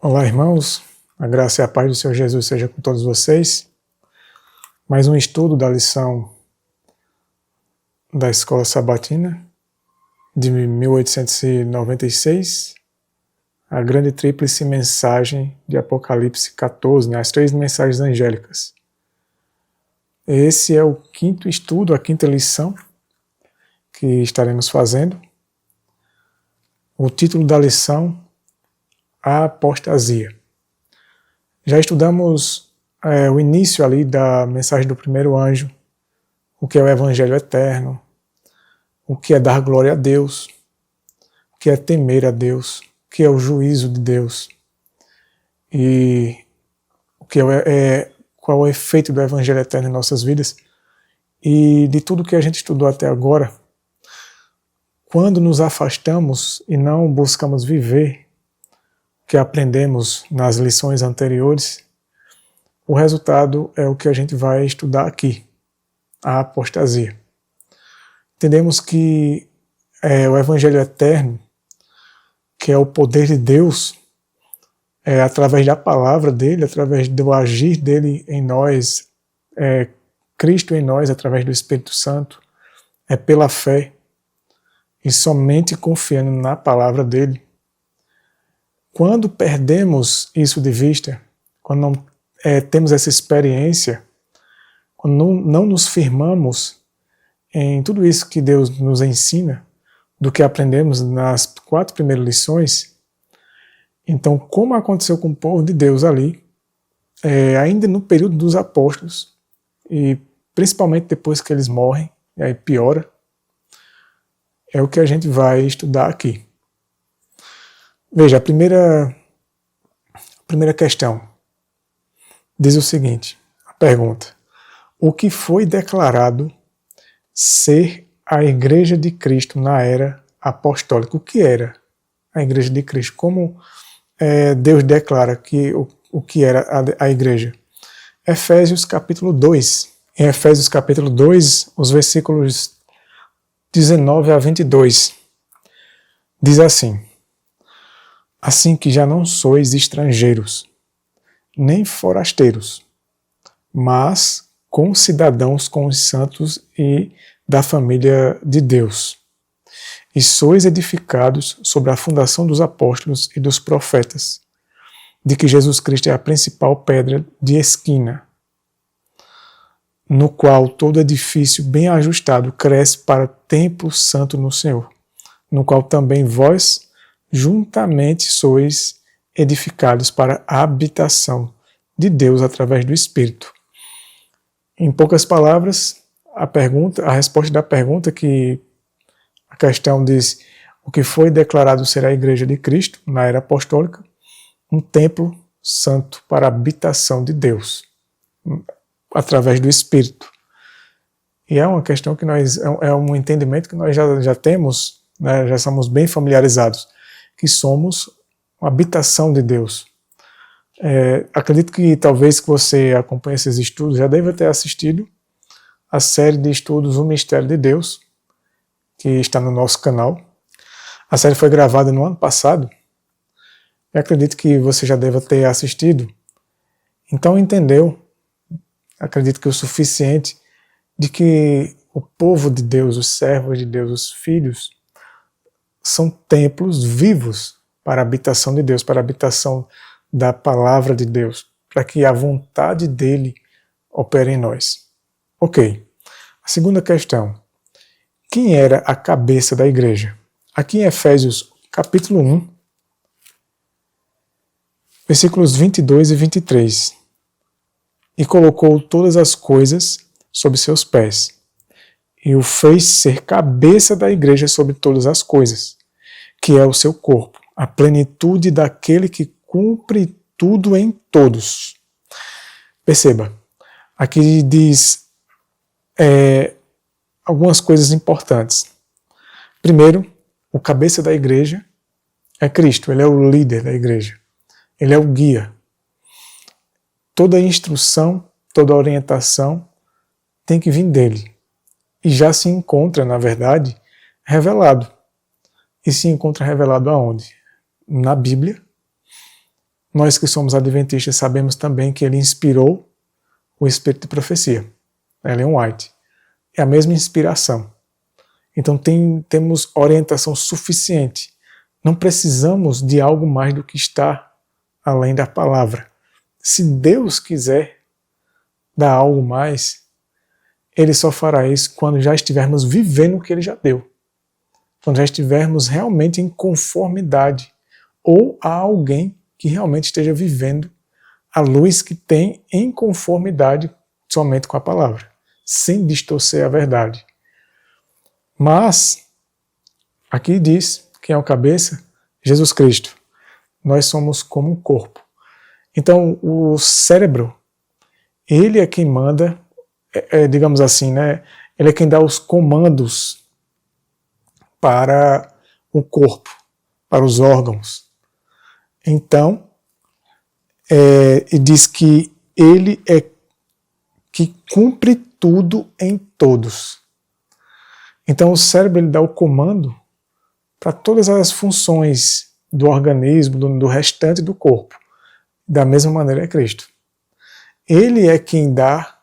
Olá, irmãos, a graça e a paz do Senhor Jesus seja com todos vocês. Mais um estudo da lição da Escola Sabatina de 1896, a grande tríplice mensagem de Apocalipse 14, as três mensagens angélicas. Esse é o quinto estudo, a quinta lição que estaremos fazendo. O título da lição: a apostasia. Já estudamos o início ali da mensagem do primeiro anjo, o que é o Evangelho eterno, o que é dar glória a Deus, o que é temer a Deus, o que é o juízo de Deus e o que qual é o efeito do Evangelho eterno em nossas vidas. E de tudo que a gente estudou até agora, quando nos afastamos e não buscamos viver que aprendemos nas lições anteriores, o resultado é o que a gente vai estudar aqui, a apostasia. Entendemos que o Evangelho eterno, que é o poder de Deus, através da palavra dele, através do agir dele em nós, Cristo em nós, através do Espírito Santo, é pela fé e somente confiando na palavra dele. Quando perdemos isso de vista, quando não temos essa experiência, quando não nos firmamos em tudo isso que Deus nos ensina, do que aprendemos nas 4 primeiras lições, então, como aconteceu com o povo de Deus ali, ainda no período dos apóstolos, e principalmente depois que eles morrem, e aí piora, é o que a gente vai estudar aqui. Veja, a primeira questão diz o seguinte, a pergunta: o que foi declarado ser a Igreja de Cristo na era apostólica? O que era a Igreja de Cristo? Como Deus declara que o que era a Igreja? Efésios capítulo 2. Em Efésios capítulo 2, os versículos 19 a 22, diz assim: assim que já não sois estrangeiros, nem forasteiros, mas concidadãos com os santos e da família de Deus, e sois edificados sobre a fundação dos apóstolos e dos profetas, de que Jesus Cristo é a principal pedra de esquina, no qual todo edifício bem ajustado cresce para templo santo no Senhor, no qual também vós juntamente sois edificados para a habitação de Deus através do Espírito. Em poucas palavras, a resposta da pergunta, que a questão diz: o que foi declarado ser a Igreja de Cristo na era apostólica? Um templo santo para a habitação de Deus através do Espírito. E é uma questão que é um entendimento que nós já temos, né, já somos bem familiarizados, que somos uma habitação de Deus. Acredito que talvez que você acompanhe esses estudos já deva ter assistido a série de estudos O Mistério de Deus, que está no nosso canal. A série foi gravada no ano passado e acredito que você já deva ter assistido. Então entendeu, acredito que o suficiente, de que o povo de Deus, os servos de Deus, os filhos, são templos vivos para a habitação de Deus, para a habitação da palavra de Deus, para que a vontade dele opere em nós. Ok. A segunda questão: quem era a cabeça da igreja? Aqui em Efésios capítulo 1, versículos 22 e 23. E colocou todas as coisas sob seus pés, e o fez ser cabeça da igreja sobre todas as coisas, que é o seu corpo, a plenitude daquele que cumpre tudo em todos. Perceba, aqui diz algumas coisas importantes. Primeiro, o cabeça da igreja é Cristo, ele é o líder da igreja, ele é o guia. Toda instrução, toda orientação tem que vir dele. E já se encontra, na verdade, revelado. E se encontra revelado aonde? Na Bíblia, nós que somos adventistas sabemos também que ele inspirou o espírito de profecia. Ellen White. É a mesma inspiração. Então temos orientação suficiente. Não precisamos de algo mais do que está além da palavra. Se Deus quiser dar algo mais, Ele só fará isso quando já estivermos vivendo o que Ele já deu. Quando já estivermos realmente em conformidade. Ou há alguém que realmente esteja vivendo a luz que tem em conformidade somente com a palavra, sem distorcer a verdade. Mas, aqui diz, quem é o cabeça? Jesus Cristo. Nós somos como um corpo. Então, o cérebro, ele é quem manda, digamos assim, né? Ele é quem dá os comandos para o corpo, para os órgãos. Então, diz que ele é que cumpre tudo em todos. Então o cérebro ele dá o comando para todas as funções do organismo, do restante do corpo. Da mesma maneira é Cristo. Ele é quem dá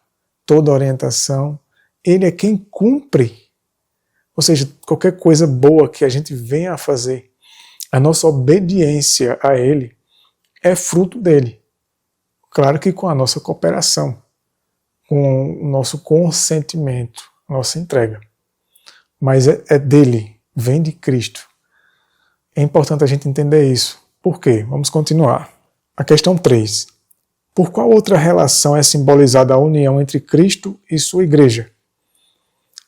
toda a orientação, ele é quem cumpre. Ou seja, qualquer coisa boa que a gente venha a fazer, a nossa obediência a ele é fruto dele. Claro que com a nossa cooperação, com o nosso consentimento, nossa entrega. Mas é dele, vem de Cristo. É importante a gente entender isso. Por quê? Vamos continuar. A questão 3. Por qual outra relação é simbolizada a união entre Cristo e sua igreja?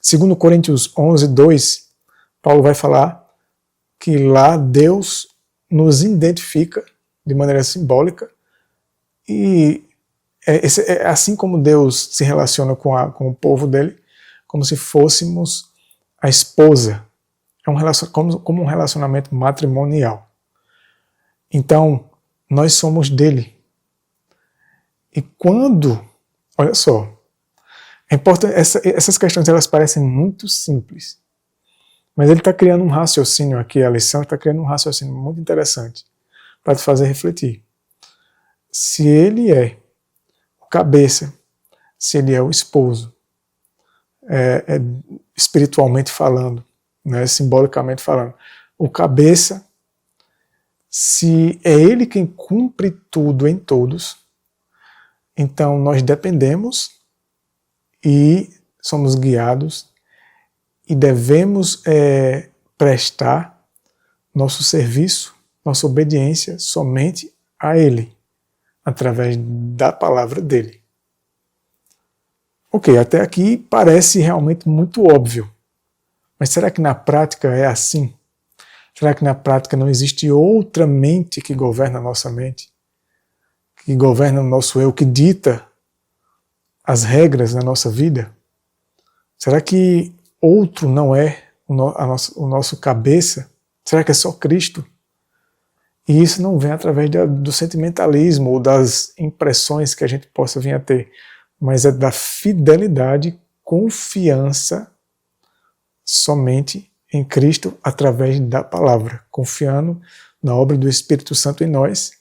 Segundo Coríntios 11, 2, Paulo vai falar que lá Deus nos identifica de maneira simbólica e assim como Deus se relaciona com o povo dele, como se fôssemos a esposa. É como um relacionamento matrimonial. Então, nós somos dele. E quando, olha só, é importante, essas questões elas parecem muito simples, mas ele está criando um raciocínio aqui, a lição está criando um raciocínio muito interessante para te fazer refletir. Se ele é o cabeça, se ele é o esposo, espiritualmente falando, né, simbolicamente falando, o cabeça, se é ele quem cumpre tudo em todos, então nós dependemos e somos guiados e devemos prestar nosso serviço, nossa obediência somente a ele, através da palavra dele. Ok, até aqui parece realmente muito óbvio, mas será que na prática é assim? Será que na prática não existe outra mente que governa a nossa mente? Que governa o nosso eu, que dita as regras da nossa vida? Será que outro não é o nosso cabeça? Será que é só Cristo? E isso não vem através do sentimentalismo ou das impressões que a gente possa vir a ter, mas é da fidelidade, confiança somente em Cristo através da palavra, confiando na obra do Espírito Santo em nós,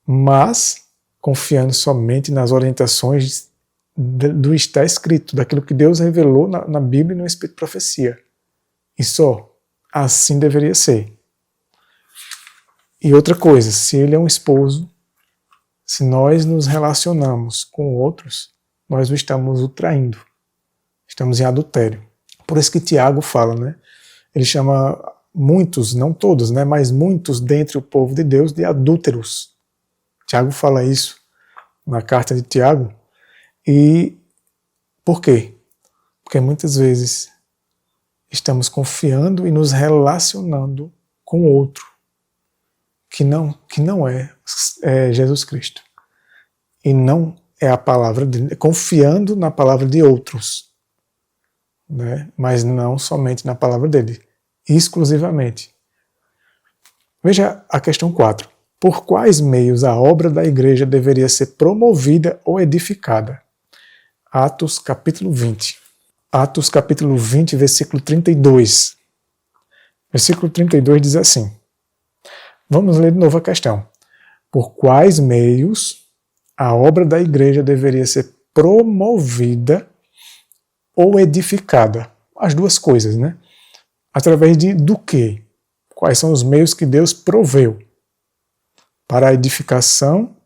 mas confiando somente nas orientações do está escrito, daquilo que Deus revelou na Bíblia e no Espírito de Profecia. E só assim deveria ser. E outra coisa, se ele é um esposo, se nós nos relacionamos com outros, nós o estamos o traindo. Estamos em adultério. Por isso que Tiago fala, né? Ele chama muitos, não todos, né? Mas muitos dentre o povo de Deus de adúlteros. Tiago fala isso na carta de Tiago. E por quê? Porque muitas vezes estamos confiando e nos relacionando com outro que não é Jesus Cristo. E não é a palavra dele, confiando na palavra de outros, né? Mas não somente na palavra dele, exclusivamente. Veja a questão 4. Por quais meios a obra da igreja deveria ser promovida ou edificada? Atos capítulo 20. Atos capítulo 20, versículo 32. Versículo 32 diz assim. Vamos ler de novo a questão. por quais meios a obra da igreja deveria ser promovida ou edificada. As duas coisas, né? Através do quê? Quais são os meios que Deus proveu para a edificação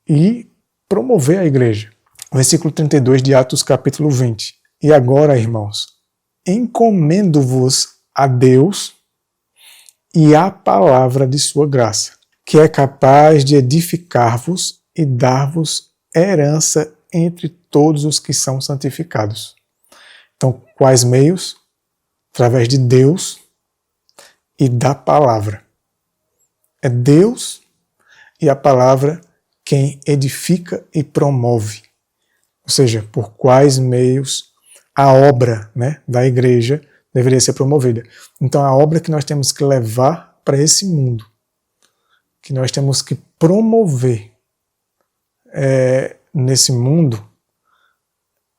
e promover a igreja? Versículo 32 de Atos capítulo 20. E agora, irmãos, encomendo-vos a Deus e à palavra de sua graça, que é capaz de edificar-vos e dar-vos herança entre todos os que são santificados. Então, quais meios? Através de Deus e da palavra. É Deus e a palavra quem edifica e promove. Ou seja, por quais meios a obra, né, da igreja deveria ser promovida. Então, a obra que nós temos que levar para esse mundo, que nós temos que promover nesse mundo,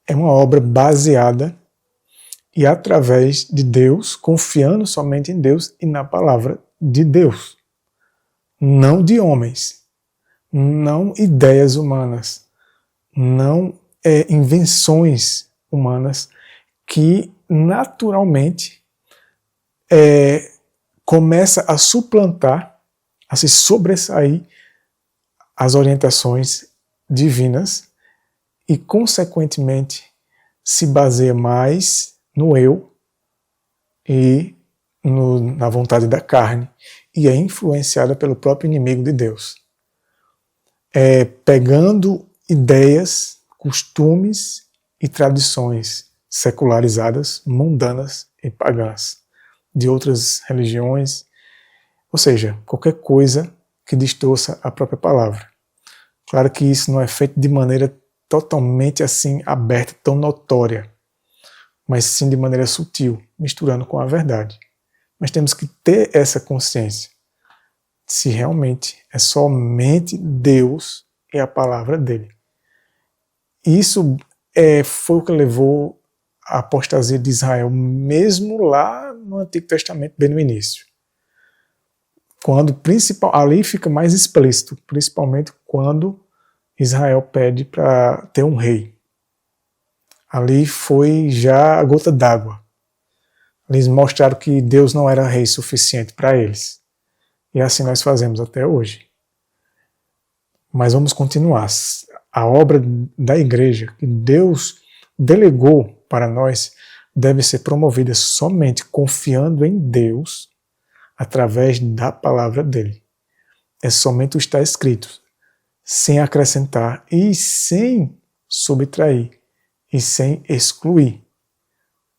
é uma obra baseada e através de Deus, confiando somente em Deus e na palavra de Deus. Não de homens, não ideias humanas, não invenções humanas que naturalmente começa a suplantar, a se sobressair as orientações divinas e, consequentemente, se baseia mais no eu e na vontade da carne e é influenciada pelo próprio inimigo de Deus. Pegando ideias, costumes e tradições secularizadas, mundanas e pagãs de outras religiões, ou seja, qualquer coisa que distorça a própria palavra. Claro que isso não é feito de maneira totalmente assim aberta, tão notória, mas sim de maneira sutil, misturando com a verdade. Mas temos que ter essa consciência, se realmente é somente Deus e a palavra dele. Isso foi o que levou a apostasia de Israel, mesmo lá no Antigo Testamento, bem no início. Ali fica mais explícito, principalmente quando Israel pede para ter um rei. Ali foi já a gota d'água. Eles mostraram que Deus não era rei suficiente para eles. E assim nós fazemos até hoje. Mas vamos continuar. A obra da igreja que Deus delegou para nós deve ser promovida somente confiando em Deus através da palavra dele. É somente o que está escrito, sem acrescentar e sem subtrair e sem excluir,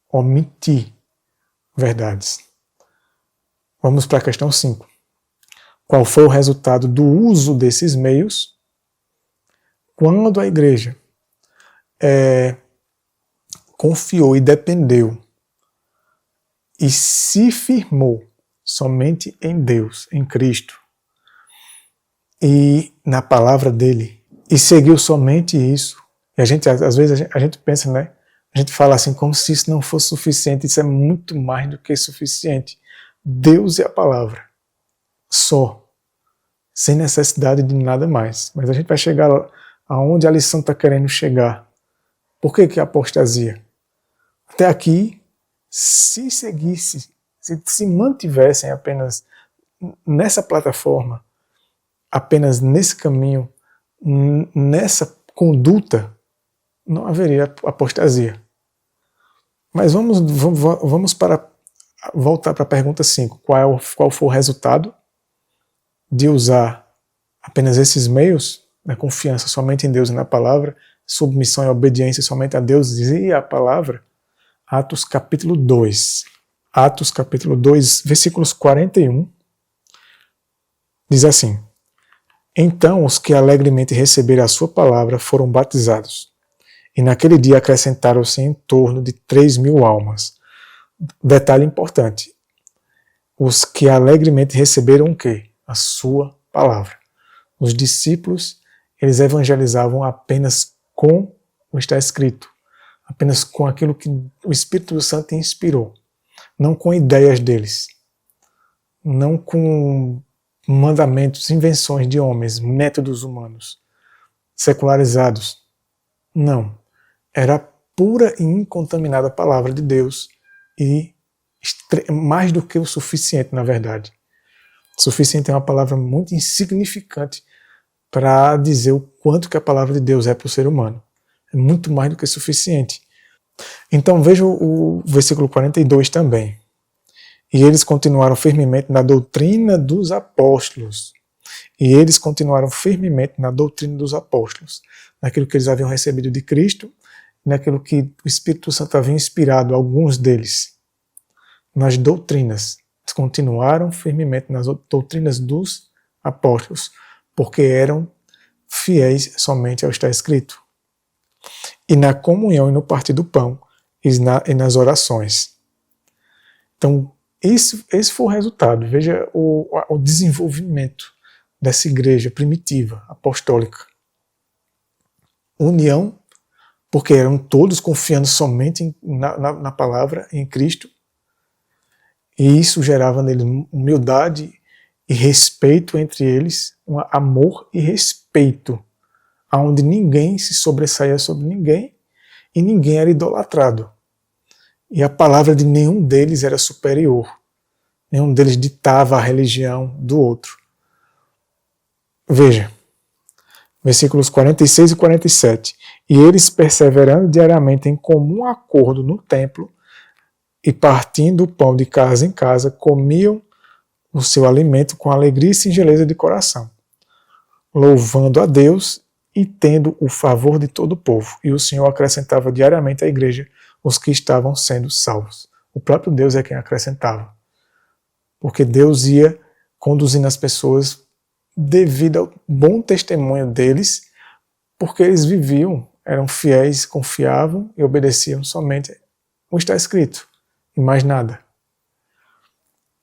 omitir verdades. Vamos para a questão 5. Qual foi o resultado do uso desses meios quando a igreja confiou e dependeu e se firmou somente em Deus, em Cristo e na palavra dele e seguiu somente isso? E às vezes a gente pensa, né? A gente fala assim como se isso não fosse suficiente. Isso é muito mais do que suficiente. Deus e a palavra. Só. Sem necessidade de nada mais. Mas a gente vai chegar aonde a lição está querendo chegar. Por que a apostasia? Até aqui, se seguisse, se mantivessem apenas nessa plataforma, apenas nesse caminho, nessa conduta, não haveria apostasia. Mas vamos voltar para a pergunta 5. Qual foi o resultado de usar apenas esses meios, na confiança somente em Deus e na palavra, submissão e obediência somente a Deus e a palavra? Atos capítulo 2. Atos capítulo 2, versículos 41, diz assim: Então os que alegremente receberam a sua palavra foram batizados. E naquele dia acrescentaram-se em torno de 3.000 almas. Detalhe importante. Os que alegremente receberam o quê? A sua palavra. Os discípulos, eles evangelizavam apenas com o que está escrito. Apenas com aquilo que o Espírito Santo inspirou. Não com ideias deles. Não com mandamentos, invenções de homens, métodos humanos, secularizados. Não. Era pura e incontaminada palavra de Deus e mais do que o suficiente, na verdade. Suficiente é uma palavra muito insignificante para dizer o quanto que a palavra de Deus é para o ser humano. É muito mais do que suficiente. Então veja o versículo 42 também. E eles continuaram firmemente na doutrina dos apóstolos. E eles continuaram firmemente na doutrina dos apóstolos, naquilo que eles haviam recebido de Cristo, naquilo que o Espírito Santo havia inspirado alguns deles, nas doutrinas. Eles continuaram firmemente nas doutrinas dos apóstolos, porque eram fiéis somente ao que está escrito. E na comunhão e no partir do pão e nas orações. Então, esse foi o resultado. Veja o desenvolvimento dessa igreja primitiva, apostólica. União, porque eram todos confiando somente na palavra, em Cristo. E isso gerava neles humildade e respeito entre eles, um amor e respeito, onde ninguém se sobressaía sobre ninguém e ninguém era idolatrado. E a palavra de nenhum deles era superior. Nenhum deles ditava a religião do outro. Veja, versículos 46 e 47. E eles, perseverando diariamente em comum acordo no templo, e partindo o pão de casa em casa, comiam o seu alimento com alegria e singeleza de coração, louvando a Deus e tendo o favor de todo o povo. E o Senhor acrescentava diariamente à igreja os que estavam sendo salvos. O próprio Deus é quem acrescentava. Porque Deus ia conduzindo as pessoas devido ao bom testemunho deles, porque eles viviam, eram fiéis, confiavam e obedeciam somente o que está escrito, e mais nada.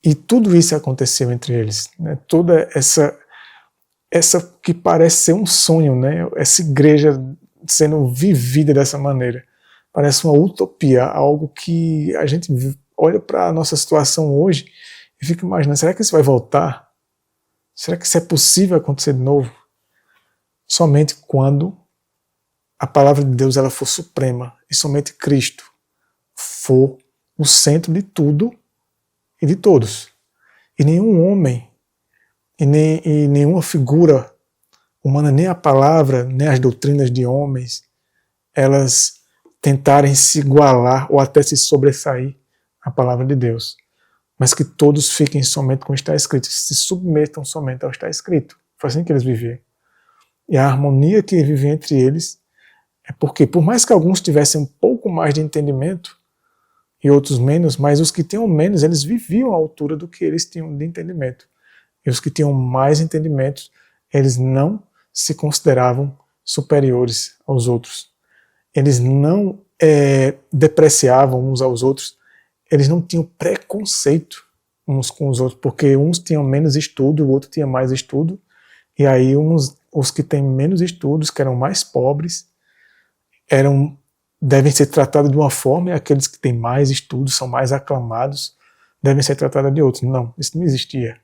E tudo isso aconteceu entre eles, né? Toda essa que parece ser um sonho, né? Essa igreja sendo vivida dessa maneira. Parece uma utopia, algo que a gente olha para a nossa situação hoje e fica imaginando, será que isso vai voltar? Será que isso é possível acontecer de novo? Somente quando a palavra de Deus ela for suprema e somente Cristo for o centro de tudo e de todos. E nenhum homem e nenhuma figura humana, nem a palavra, nem as doutrinas de homens, elas tentarem se igualar ou até se sobressair à palavra de Deus. Mas que todos fiquem somente com o que está escrito, se submetam somente ao que está escrito. Foi assim que eles viviam. E a harmonia que vivia entre eles é porque, por mais que alguns tivessem um pouco mais de entendimento e outros menos, mas os que tinham menos, eles viviam à altura do que eles tinham de entendimento. E os que tinham mais entendimento, eles não se consideravam superiores aos outros. Eles não depreciavam uns aos outros, eles não tinham preconceito uns com os outros, porque uns tinham menos estudo, o outro tinha mais estudo, e aí os que têm menos estudos, que eram mais pobres, devem ser tratados de uma forma, e aqueles que têm mais estudos, são mais aclamados, devem ser tratados de outros. Não, isso não existia.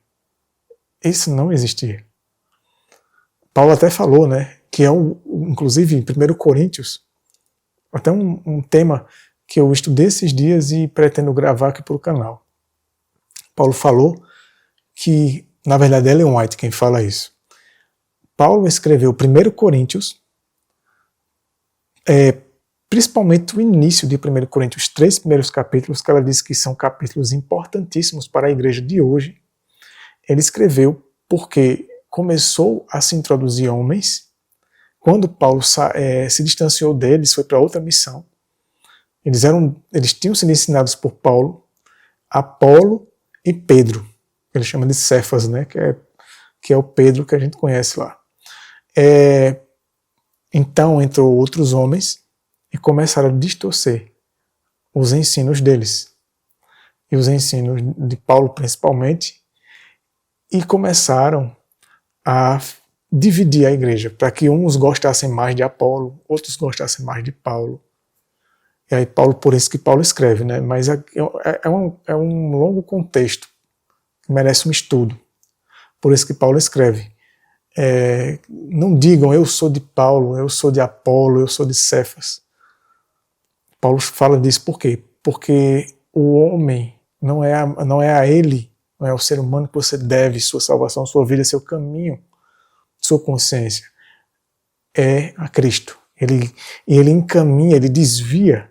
Isso não existia. Paulo até falou, né, que inclusive em 1 Coríntios, até um tema que eu estudei esses dias e pretendo gravar aqui para o canal. Paulo falou que, na verdade, Ellen White quem fala isso. Paulo escreveu 1 Coríntios, principalmente o início de 1 Coríntios, os 3 primeiros capítulos, que ela diz que são capítulos importantíssimos para a igreja de hoje. Ele escreveu porque começou a se introduzir homens. Quando Paulo se distanciou deles, foi para outra missão. Eles tinham sido ensinados por Paulo, Apolo e Pedro. Ele chama de Cefas, né? Que é o Pedro que a gente conhece lá. Então entrou outros homens e começaram a distorcer os ensinos deles. E os ensinos de Paulo principalmente. E começaram a dividir a igreja, para que uns gostassem mais de Apolo, outros gostassem mais de Paulo. E aí por isso que Paulo escreve, né? Mas é um longo contexto, que merece um estudo. Por isso que Paulo escreve, não digam eu sou de Paulo, eu sou de Apolo, eu sou de Cefas. Paulo fala disso por quê? Porque o homem não é a ele, não é ao ser humano que você deve sua salvação, sua vida, seu caminho, sua consciência. É a Cristo. Ele encaminha, ele desvia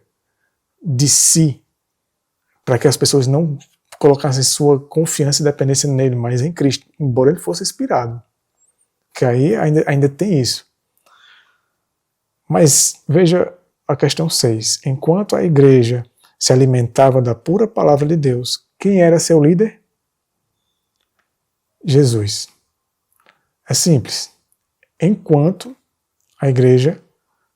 de si para que as pessoas não colocassem sua confiança e dependência nele, mas em Cristo, embora ele fosse inspirado. Que aí ainda tem isso. Mas veja a questão 6. Enquanto a igreja se alimentava da pura palavra de Deus, quem era seu líder? Jesus. É simples. Enquanto a igreja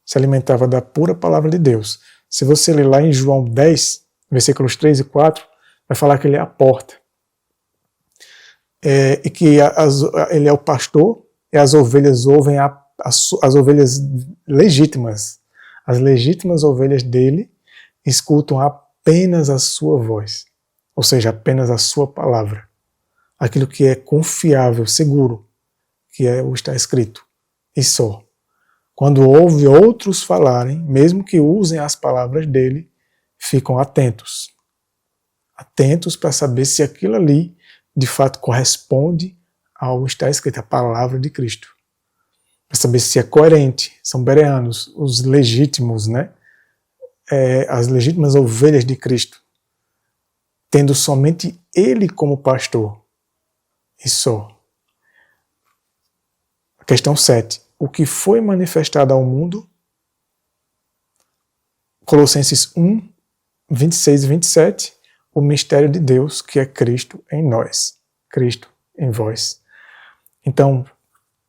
se alimentava da pura palavra de Deus. Se você ler lá em João 10, versículos 3 e 4, vai falar que ele é a porta. E que ele é o pastor e as ovelhas ouvem as ovelhas legítimas. As legítimas ovelhas dele escutam apenas a sua voz, ou seja, apenas a sua palavra. Aquilo que é confiável, seguro, que é o está escrito, e só. Quando ouve outros falarem, mesmo que usem as palavras dele, ficam atentos. Atentos para saber se aquilo ali de fato corresponde ao que está escrito, a palavra de Cristo. Para saber se é coerente, são bereanos, os legítimos, né? As legítimas ovelhas de Cristo, tendo somente ele como pastor, e só. Questão 7. O que foi manifestado ao mundo? Colossenses 1, 26 e 27. O mistério de Deus, que é Cristo em nós. Cristo em vós. Então,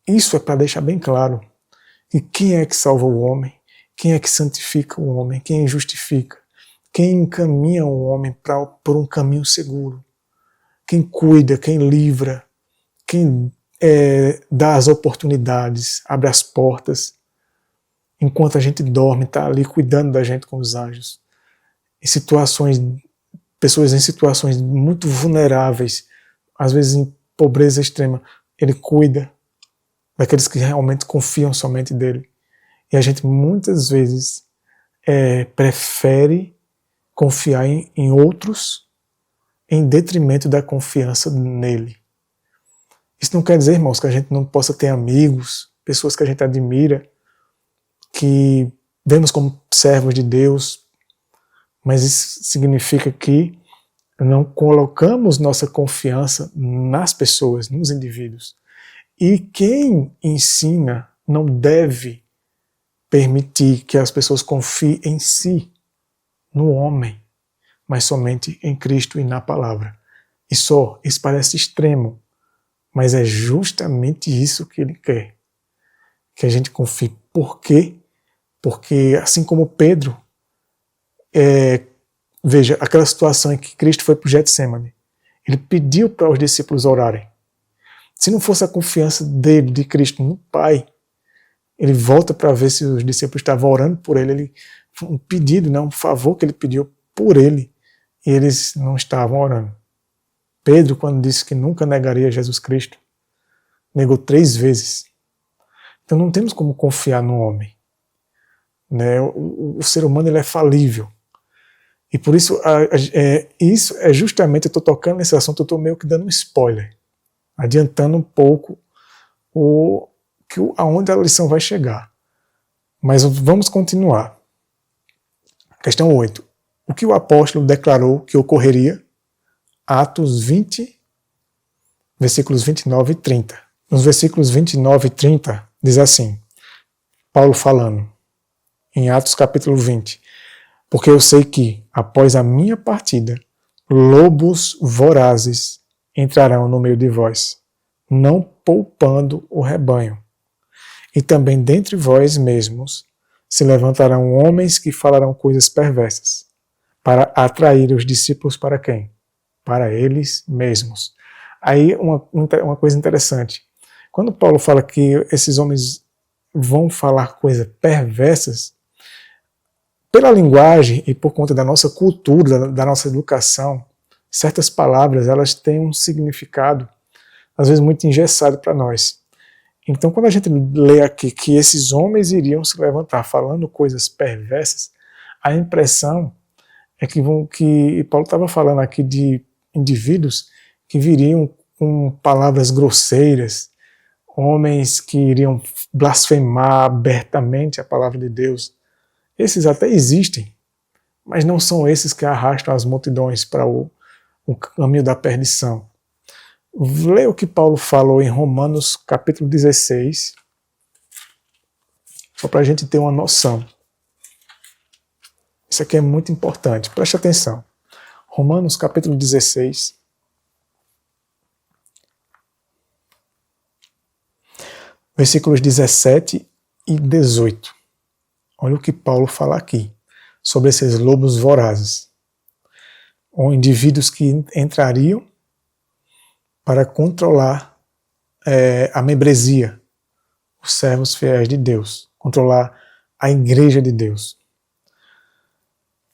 isso é para deixar bem claro. E quem é que salva o homem? Quem é que santifica o homem? Quem justifica? Quem encaminha o homem por um caminho seguro? Quem cuida, quem livra, quem dá as oportunidades, abre as portas, enquanto a gente dorme, está ali cuidando da gente com os anjos. Pessoas em situações muito vulneráveis, às vezes em pobreza extrema, ele cuida daqueles que realmente confiam somente dele. E a gente muitas vezes prefere confiar em outros em detrimento da confiança nele. Isso não quer dizer, irmãos, que a gente não possa ter amigos, pessoas que a gente admira, que vemos como servos de Deus, mas isso significa que não colocamos nossa confiança nas pessoas, nos indivíduos. E quem ensina não deve permitir que as pessoas confiem em si, no homem, mas somente em Cristo e na palavra. E só, isso parece extremo, mas é justamente isso que ele quer. Que a gente confie. Por quê? Porque assim como Pedro, veja, aquela situação em que Cristo foi para o Getsemane, ele pediu para os discípulos orarem. Se não fosse a confiança dele, de Cristo, no Pai, ele volta para ver se os discípulos estavam orando por ele, um pedido, um favor que ele pediu por ele, e eles não estavam orando. Pedro, quando disse que nunca negaria Jesus Cristo, negou 3 vezes. Então não temos como confiar no homem. Né? O ser humano ele é falível. E por isso, isso é justamente, eu estou tocando nesse assunto, eu estou meio que dando um spoiler, adiantando um pouco aonde a lição vai chegar. Mas vamos continuar. Questão 8. O que o apóstolo declarou que ocorreria? Atos 20, versículos 29 e 30. Nos versículos 29 e 30, diz assim, Paulo falando, em Atos capítulo 20, porque eu sei que, após a minha partida, lobos vorazes entrarão no meio de vós, não poupando o rebanho. E também dentre vós mesmos se levantarão homens que falarão coisas perversas, para atrair os discípulos para quem? Para eles mesmos. Aí uma coisa interessante. Quando Paulo fala que esses homens vão falar coisas perversas, pela linguagem e por conta da nossa cultura, da nossa educação, certas palavras elas têm um significado às vezes muito engessado para nós. Então, quando a gente lê aqui que esses homens iriam se levantar falando coisas perversas, a impressão é que Paulo estava falando aqui de indivíduos que viriam com palavras grosseiras, homens que iriam blasfemar abertamente a palavra de Deus. Esses até existem, mas não são esses que arrastam as multidões para o caminho da perdição. Leia o que Paulo falou em Romanos capítulo 16, só para a gente ter uma noção. Isso aqui é muito importante, preste atenção. Romanos capítulo 16, versículos 17 e 18. Olha o que Paulo fala aqui, sobre esses lobos vorazes, ou indivíduos que entrariam para controlar a membresia, os servos fiéis de Deus, controlar a igreja de Deus.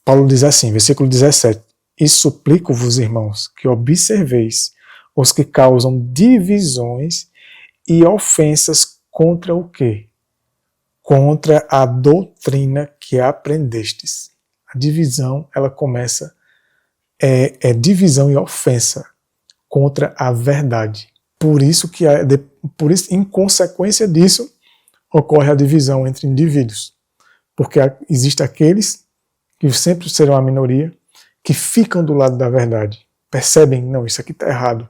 Paulo diz assim, versículo 17, e suplico-vos, irmãos, que observeis os que causam divisões e ofensas contra o quê? Contra a doutrina que aprendestes. A divisão, ela começa, divisão e ofensa contra a verdade. Por isso, em consequência disso, ocorre a divisão entre indivíduos. Porque existem aqueles que sempre serão a minoria, que ficam do lado da verdade. Percebem, não, isso aqui está errado.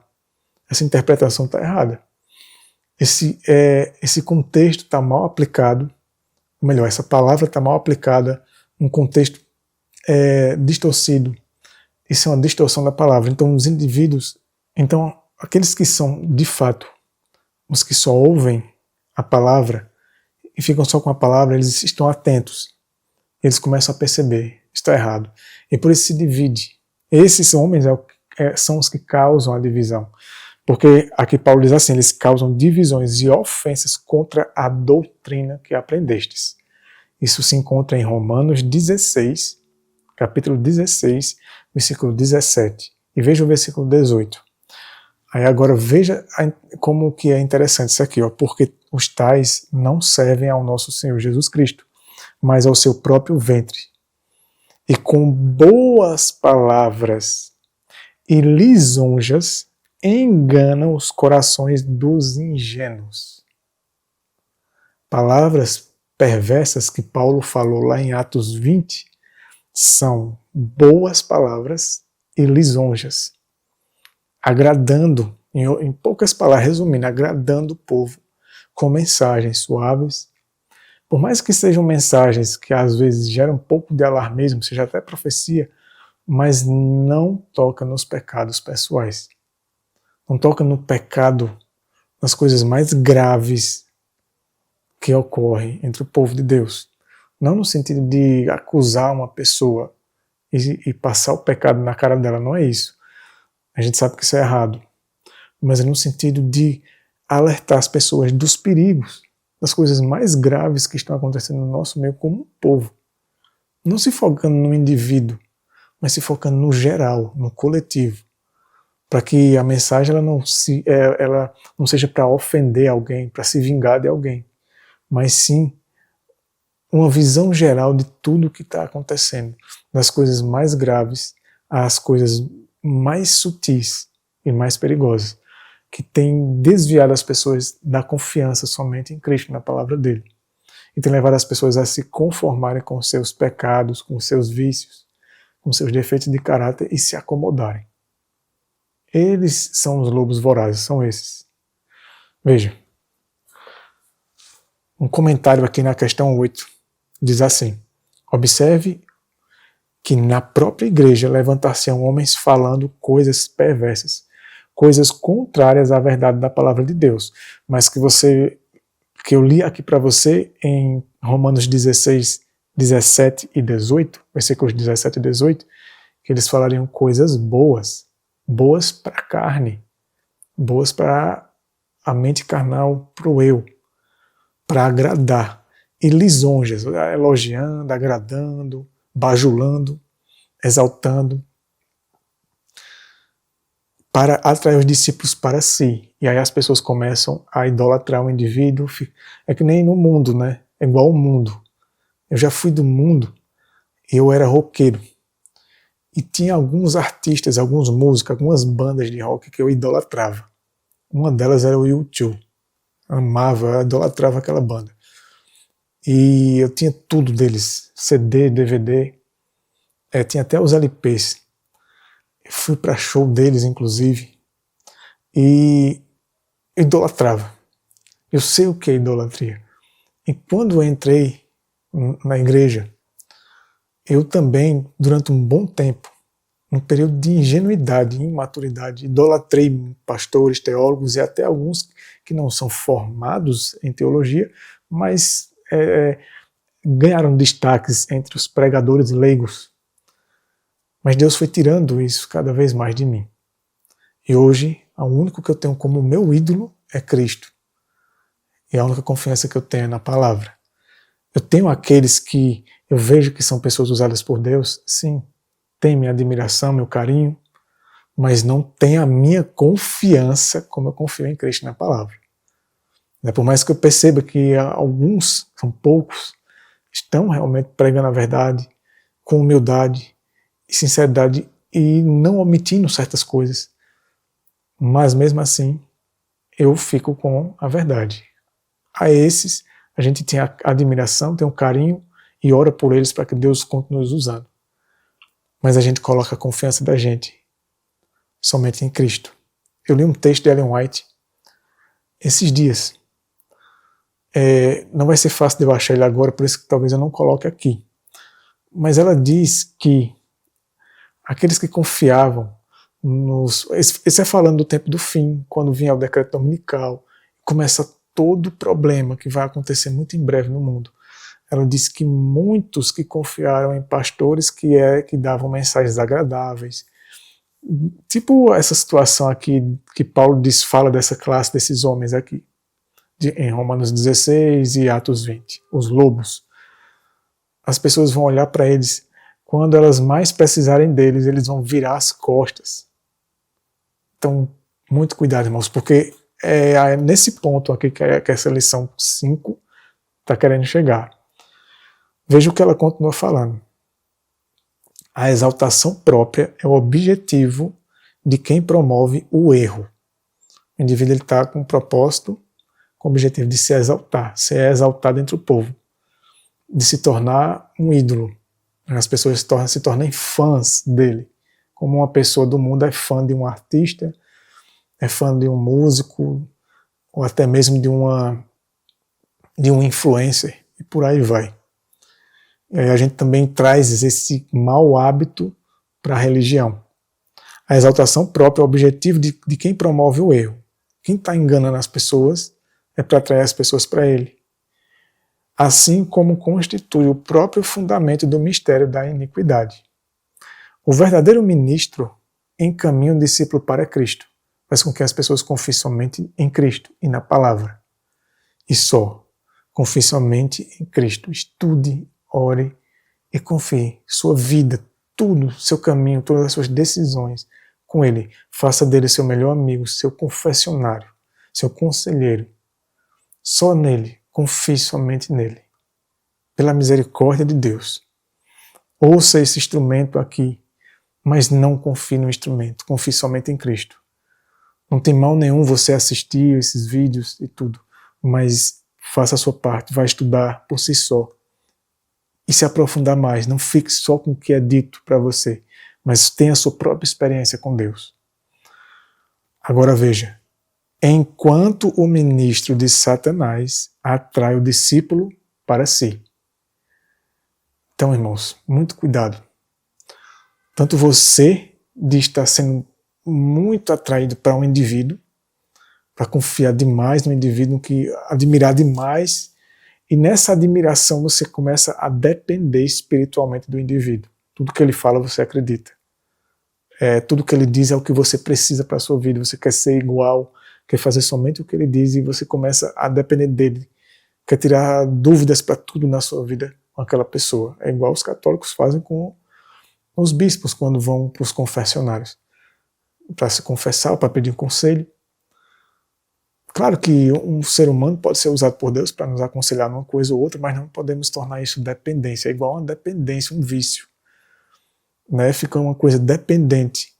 Essa interpretação está errada. Esse contexto está mal aplicado, ou melhor, essa palavra está mal aplicada num contexto distorcido. Isso é uma distorção da palavra. Então, os indivíduos, aqueles que são, de fato, os que só ouvem a palavra e ficam só com a palavra, eles estão atentos. Eles começam a perceber, está errado. E por isso se divide. Esses homens são os que causam a divisão. Porque aqui Paulo diz assim, eles causam divisões e ofensas contra a doutrina que aprendestes. Isso se encontra em Romanos 16, capítulo 16, versículo 17. E veja o versículo 18. Aí agora veja como que é interessante isso aqui, ó, porque os tais não servem ao nosso Senhor Jesus Cristo, mas ao seu próprio ventre. E com boas palavras e lisonjas enganam os corações dos ingênuos. Palavras perversas que Paulo falou lá em Atos 20 são boas palavras e lisonjas, agradando, em poucas palavras, resumindo, agradando o povo com mensagens suaves. Por mais que sejam mensagens que às vezes geram um pouco de alarmismo, seja até profecia, mas não toca nos pecados pessoais. Não toca no pecado, nas coisas mais graves que ocorrem entre o povo de Deus. Não no sentido de acusar uma pessoa e passar o pecado na cara dela, não é isso. A gente sabe que isso é errado. Mas é no sentido de alertar as pessoas dos perigos, das coisas mais graves que estão acontecendo no nosso meio como um povo. Não se focando no indivíduo, mas se focando no geral, no coletivo. Para que a mensagem ela não seja para ofender alguém, para se vingar de alguém, mas sim uma visão geral de tudo o que está acontecendo, das coisas mais graves às coisas mais sutis e mais perigosas, que tem desviado as pessoas da confiança somente em Cristo, na palavra dele, e tem levado as pessoas a se conformarem com seus pecados, com seus vícios, com seus defeitos de caráter e se acomodarem. Eles são os lobos vorazes, são esses. Veja, um comentário aqui na questão 8 diz assim: observe que na própria igreja levantar-se-ão homens falando coisas perversas, coisas contrárias à verdade da palavra de Deus, mas que eu li aqui para você em Romanos 16, 17 e 18, versículos 17 e 18, que eles falariam coisas boas para a carne, boas para a mente carnal, para o eu, para agradar, e lisonjas, elogiando, agradando, bajulando, exaltando. para atrair os discípulos para si. E aí as pessoas começam a idolatrar o indivíduo. É que nem no mundo, né? É igual ao mundo. Eu já fui do mundo e eu era roqueiro. E tinha alguns artistas, alguns músicos, algumas bandas de rock que eu idolatrava. Uma delas era o U2. Amava, idolatrava aquela banda. E eu tinha tudo deles, CD, DVD, tinha até os LPs. Eu fui para show deles, inclusive, e idolatrava. Eu sei o que é idolatria. E quando eu entrei na igreja, eu também, durante um bom tempo, num período de ingenuidade e imaturidade, idolatrei pastores, teólogos e até alguns que não são formados em teologia, mas ganharam destaques entre os pregadores leigos. Mas Deus foi tirando isso cada vez mais de mim. E hoje, o único que eu tenho como meu ídolo é Cristo. E a única confiança que eu tenho é na palavra. Eu tenho aqueles que eu vejo que são pessoas usadas por Deus, sim, tem minha admiração, meu carinho, mas não tem a minha confiança como eu confio em Cristo na palavra. Por mais que eu perceba que alguns, são poucos, estão realmente pregando a verdade com humildade e sinceridade e não omitindo certas coisas, mas mesmo assim eu fico com a verdade. A esses a gente tem a admiração, tem um carinho e ora por eles para que Deus continue nos usando. Mas a gente coloca a confiança da gente somente em Cristo. Eu li um texto de Ellen White esses dias. Não vai ser fácil de eu achar ele agora, por isso que talvez eu não coloque aqui. Mas ela diz que aqueles que confiavam Isso é falando do tempo do fim, quando vier o decreto dominical, começa todo o problema que vai acontecer muito em breve no mundo. Ela diz que muitos que confiaram em pastores que davam mensagens agradáveis, tipo essa situação aqui que Paulo fala dessa classe, desses homens aqui, em Romanos 16 e Atos 20, os lobos. As pessoas vão olhar para eles, quando elas mais precisarem deles, eles vão virar as costas. Então, muito cuidado, irmãos, porque é nesse ponto aqui que essa lição 5 está querendo chegar. Veja o que ela continua falando. A exaltação própria é o objetivo de quem promove o erro. O indivíduo está com um propósito, com o objetivo de se exaltar, ser exaltado entre o povo, de se tornar um ídolo. As pessoas se tornem fãs dele, como uma pessoa do mundo é fã de um artista, é fã de um músico, ou até mesmo de um influencer, e por aí vai. E aí a gente também traz esse mau hábito para a religião. A exaltação própria é o objetivo de quem promove o erro. Quem está enganando as pessoas é para atrair as pessoas para ele. Assim como constitui o próprio fundamento do mistério da iniquidade. O verdadeiro ministro encaminha o discípulo para Cristo, faz com que as pessoas confiem somente em Cristo e na palavra. E só. Confie somente em Cristo. Estude, ore e confie. Sua vida, tudo, seu caminho, todas as suas decisões com Ele. Faça dele seu melhor amigo, seu confessionário, seu conselheiro. Só nele. Confie somente nele. Pela misericórdia de Deus. Ouça esse instrumento aqui, mas não confie no instrumento. Confie somente em Cristo. Não tem mal nenhum você assistir esses vídeos e tudo, mas faça a sua parte, vai estudar por si só e se aprofundar mais. Não fique só com o que é dito para você, mas tenha a sua própria experiência com Deus. Agora veja, enquanto o ministro de Satanás atrai o discípulo para si. Então, irmãos, muito cuidado. Tanto você de estar sendo muito atraído para um indivíduo, para confiar demais no indivíduo, que admirar demais, e nessa admiração você começa a depender espiritualmente do indivíduo. Tudo que ele fala você acredita. Tudo que ele diz é o que você precisa para a sua vida. Você quer ser igual, quer fazer somente o que ele diz e você começa a depender dele. Quer tirar dúvidas para tudo na sua vida com aquela pessoa. É igual os católicos fazem com os bispos quando vão para os confessionários. para se confessar, para pedir conselho. Claro que um ser humano pode ser usado por Deus para nos aconselhar numa coisa ou outra, mas não podemos tornar isso dependência. É igual a uma dependência, um vício. Né? Fica uma coisa dependente.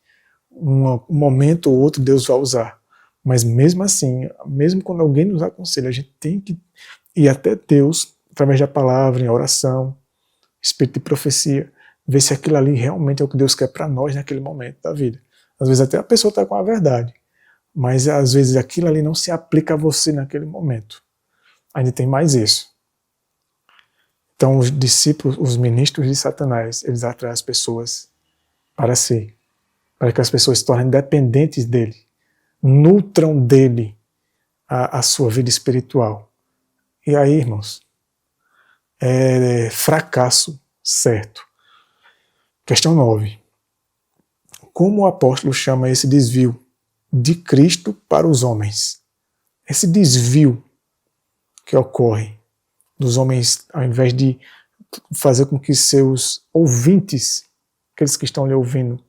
Um momento ou outro Deus vai usar. Mas mesmo assim, mesmo quando alguém nos aconselha, a gente tem que ir até Deus, através da palavra, em oração, espírito de profecia, ver se aquilo ali realmente é o que Deus quer para nós naquele momento da vida. Às vezes até a pessoa está com a verdade, mas às vezes aquilo ali não se aplica a você naquele momento. Ainda tem mais isso. Então os discípulos, os ministros de Satanás, eles atraem as pessoas para si, para que as pessoas se tornem dependentes dele, nutram dele a sua vida espiritual. E aí, irmãos, é fracasso certo. Questão 9. Como o apóstolo chama esse desvio de Cristo para os homens? Esse desvio que ocorre dos homens, ao invés de fazer com que seus ouvintes, aqueles que estão lhe ouvindo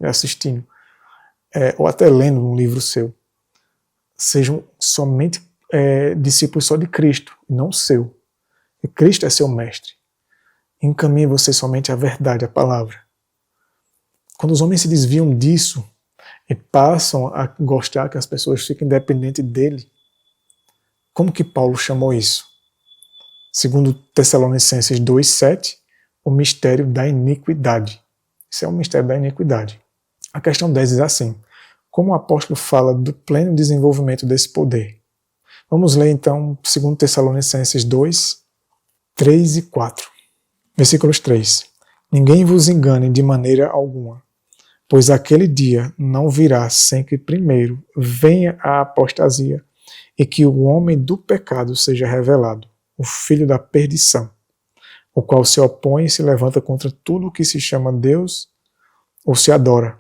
e assistindo, ou até lendo um livro seu, sejam somente discípulos só de Cristo, não seu. E Cristo é seu mestre. Encaminhe você somente à verdade, à palavra. Quando os homens se desviam disso e passam a gostar que as pessoas fiquem dependentes dele, como que Paulo chamou isso? Segundo Tessalonicenses 2,7, o mistério da iniquidade. Isso é o mistério da iniquidade. A questão 10 diz assim: como o apóstolo fala do pleno desenvolvimento desse poder? Vamos ler então 2 Tessalonicenses 2, 3 e 4. Versículos 3. Ninguém vos engane de maneira alguma, pois aquele dia não virá sem que primeiro venha a apostasia e que o homem do pecado seja revelado, o filho da perdição, o qual se opõe e se levanta contra tudo o que se chama Deus ou se adora,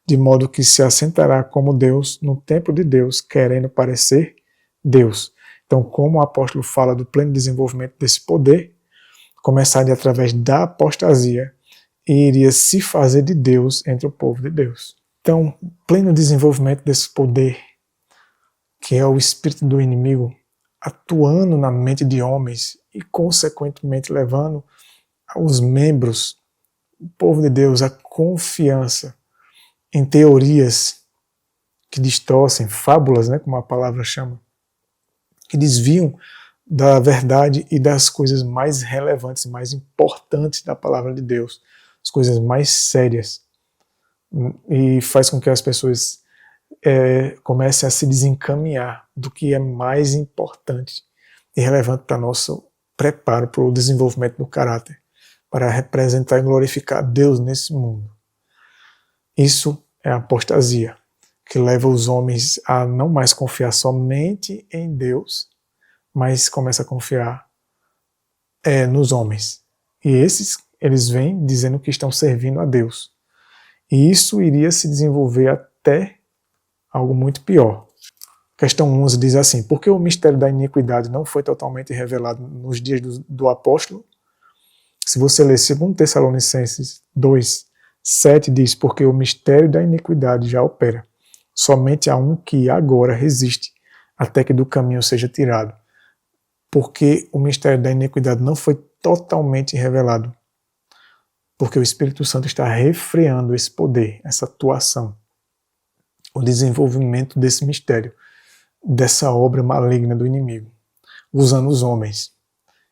de modo que se assentará como Deus no templo de Deus, querendo parecer Deus. Então, como o apóstolo fala do pleno desenvolvimento desse poder, começaria através da apostasia e iria se fazer de Deus entre o povo de Deus. Então, o pleno desenvolvimento desse poder, que é o espírito do inimigo, atuando na mente de homens e, consequentemente, levando os membros, o povo de Deus, a confiança em teorias que distorcem, fábulas, né, como a palavra chama, que desviam da verdade e das coisas mais relevantes, mais importantes da palavra de Deus, as coisas mais sérias, e faz com que as pessoas comecem a se desencaminhar do que é mais importante e relevante para nosso preparo para o desenvolvimento do caráter, para representar e glorificar Deus nesse mundo. Isso é a apostasia, que leva os homens a não mais confiar somente em Deus, mas começa a confiar nos homens. E eles vêm dizendo que estão servindo a Deus. E isso iria se desenvolver até algo muito pior. Questão 11 diz assim: por que o mistério da iniquidade não foi totalmente revelado nos dias do apóstolo? Se você ler 2 Tessalonicenses 2, 7 diz: porque o mistério da iniquidade já opera. Somente há um que agora resiste, até que do caminho seja tirado. Porque o mistério da iniquidade não foi totalmente revelado. Porque o Espírito Santo está refreando esse poder, essa atuação, o desenvolvimento desse mistério, dessa obra maligna do inimigo, usando os homens.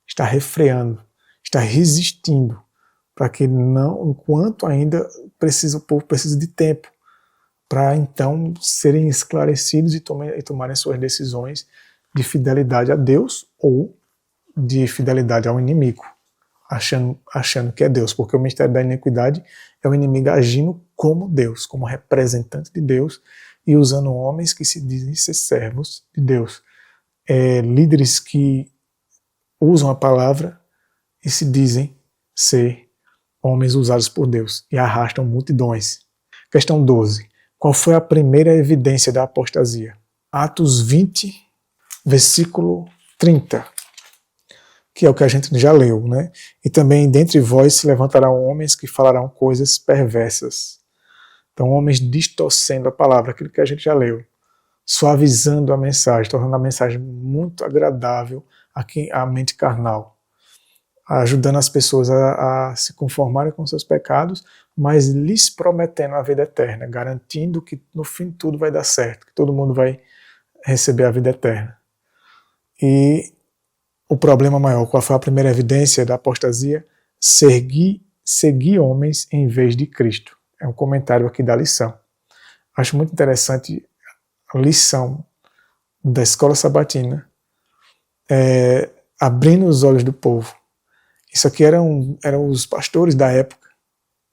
Está refreando, está resistindo, para que não, enquanto ainda o povo precisa de tempo, para então serem esclarecidos e tomarem suas decisões de fidelidade a Deus ou de fidelidade ao inimigo, achando que é Deus, porque o mistério da iniquidade é o inimigo agindo como Deus, como representante de Deus e usando homens que se dizem ser servos de Deus, líderes que usam a palavra e se dizem ser homens usados por Deus e arrastam multidões. Questão 12. Qual foi a primeira evidência da apostasia? Atos 20, versículo 30, que é o que a gente já leu, né? E também dentre vós se levantarão homens que falarão coisas perversas. Então, homens distorcendo a palavra, aquilo que a gente já leu, suavizando a mensagem, tornando a mensagem muito agradável à mente carnal, ajudando as pessoas a se conformarem com seus pecados, mas lhes prometendo a vida eterna, garantindo que no fim tudo vai dar certo, que todo mundo vai receber a vida eterna. E o problema maior, qual foi a primeira evidência da apostasia? Seguir homens em vez de Cristo. É um comentário aqui da lição. Acho muito interessante a lição da escola sabatina, abrindo os olhos do povo. Isso aqui eram os pastores da época.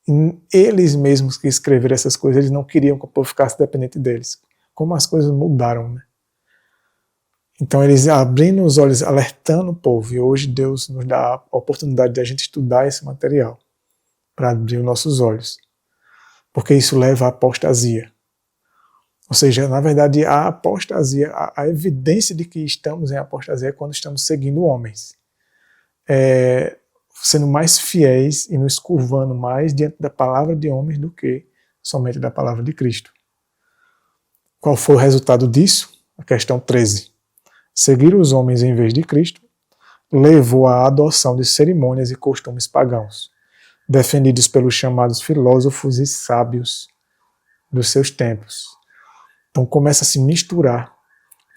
E eles mesmos que escreveram essas coisas, eles não queriam que o povo ficasse dependente deles. Como as coisas mudaram, né? Então eles abrindo os olhos, alertando o povo. E hoje Deus nos dá a oportunidade de a gente estudar esse material para abrir os nossos olhos. Porque isso leva à apostasia. Ou seja, na verdade, a apostasia, a evidência de que estamos em apostasia é quando estamos seguindo homens. Sendo mais fiéis e nos curvando mais diante da palavra de homens do que somente da palavra de Cristo. Qual foi o resultado disso? A questão 13. Seguir os homens em vez de Cristo levou à adoção de cerimônias e costumes pagãos, defendidos pelos chamados filósofos e sábios dos seus tempos. Então começa a se misturar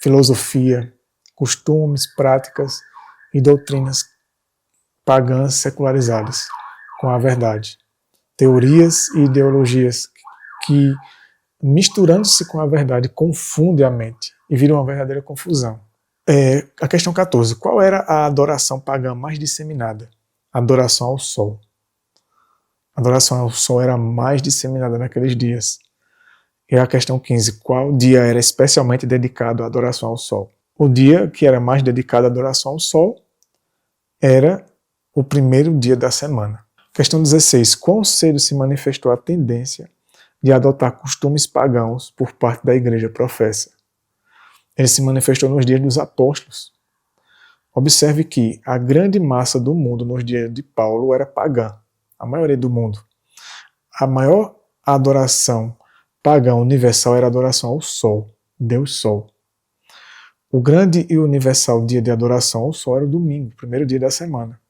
filosofia, costumes, práticas e doutrinas pagãs secularizadas com a verdade. Teorias e ideologias que, misturando-se com a verdade, confundem a mente e viram uma verdadeira confusão. A questão 14. Qual era a adoração pagã mais disseminada? A adoração ao sol. A adoração ao sol era mais disseminada naqueles dias. E a questão 15. Qual dia era especialmente dedicado à adoração ao sol? O dia que era mais dedicado à adoração ao sol era o primeiro dia da semana. Questão 16. Quão cedo se manifestou a tendência de adotar costumes pagãos por parte da igreja professa? Ele se manifestou nos dias dos apóstolos. Observe que a grande massa do mundo nos dias de Paulo era pagã. A maioria do mundo. A maior adoração pagã universal era a adoração ao sol, Deus Sol. O grande e universal dia de adoração ao sol era o domingo, primeiro dia da semana,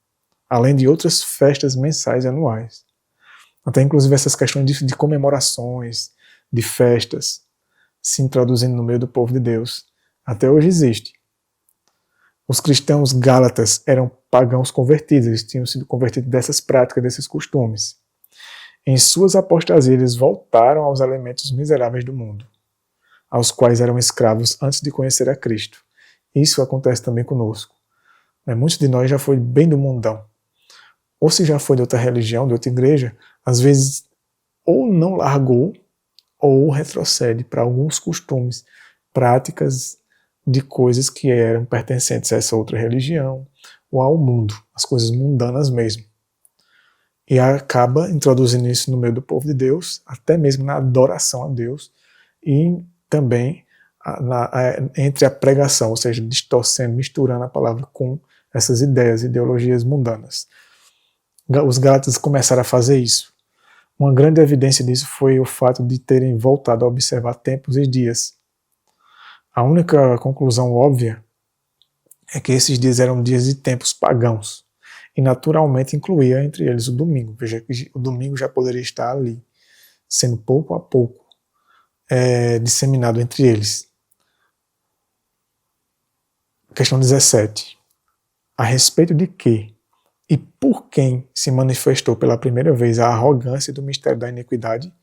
além de outras festas mensais e anuais. Até inclusive essas questões de comemorações, de festas, se introduzindo no meio do povo de Deus. Até hoje existe. Os cristãos gálatas eram pagãos convertidos, eles tinham sido convertidos dessas práticas, desses costumes. Em suas apostasias, eles voltaram aos elementos miseráveis do mundo, aos quais eram escravos antes de conhecer a Cristo. Isso acontece também conosco. Muitos de nós já foi bem do mundão. Ou se já foi de outra religião, de outra igreja, às vezes ou não largou, ou retrocede para alguns costumes, práticas de coisas que eram pertencentes a essa outra religião, ou ao mundo, as coisas mundanas mesmo. E acaba introduzindo isso no meio do povo de Deus, até mesmo na adoração a Deus, e também entre a pregação, ou seja, distorcendo, misturando a palavra com essas ideias, ideologias mundanas. Os gálatas começaram a fazer isso. Uma grande evidência disso foi o fato de terem voltado a observar tempos e dias. A única conclusão óbvia é que esses dias eram dias e tempos pagãos, e naturalmente incluía entre eles o domingo. Veja que o domingo já poderia estar ali, sendo pouco a pouco disseminado entre eles. Questão 17. A respeito de que e por quem se manifestou pela primeira vez a arrogância do mistério da iniquidade?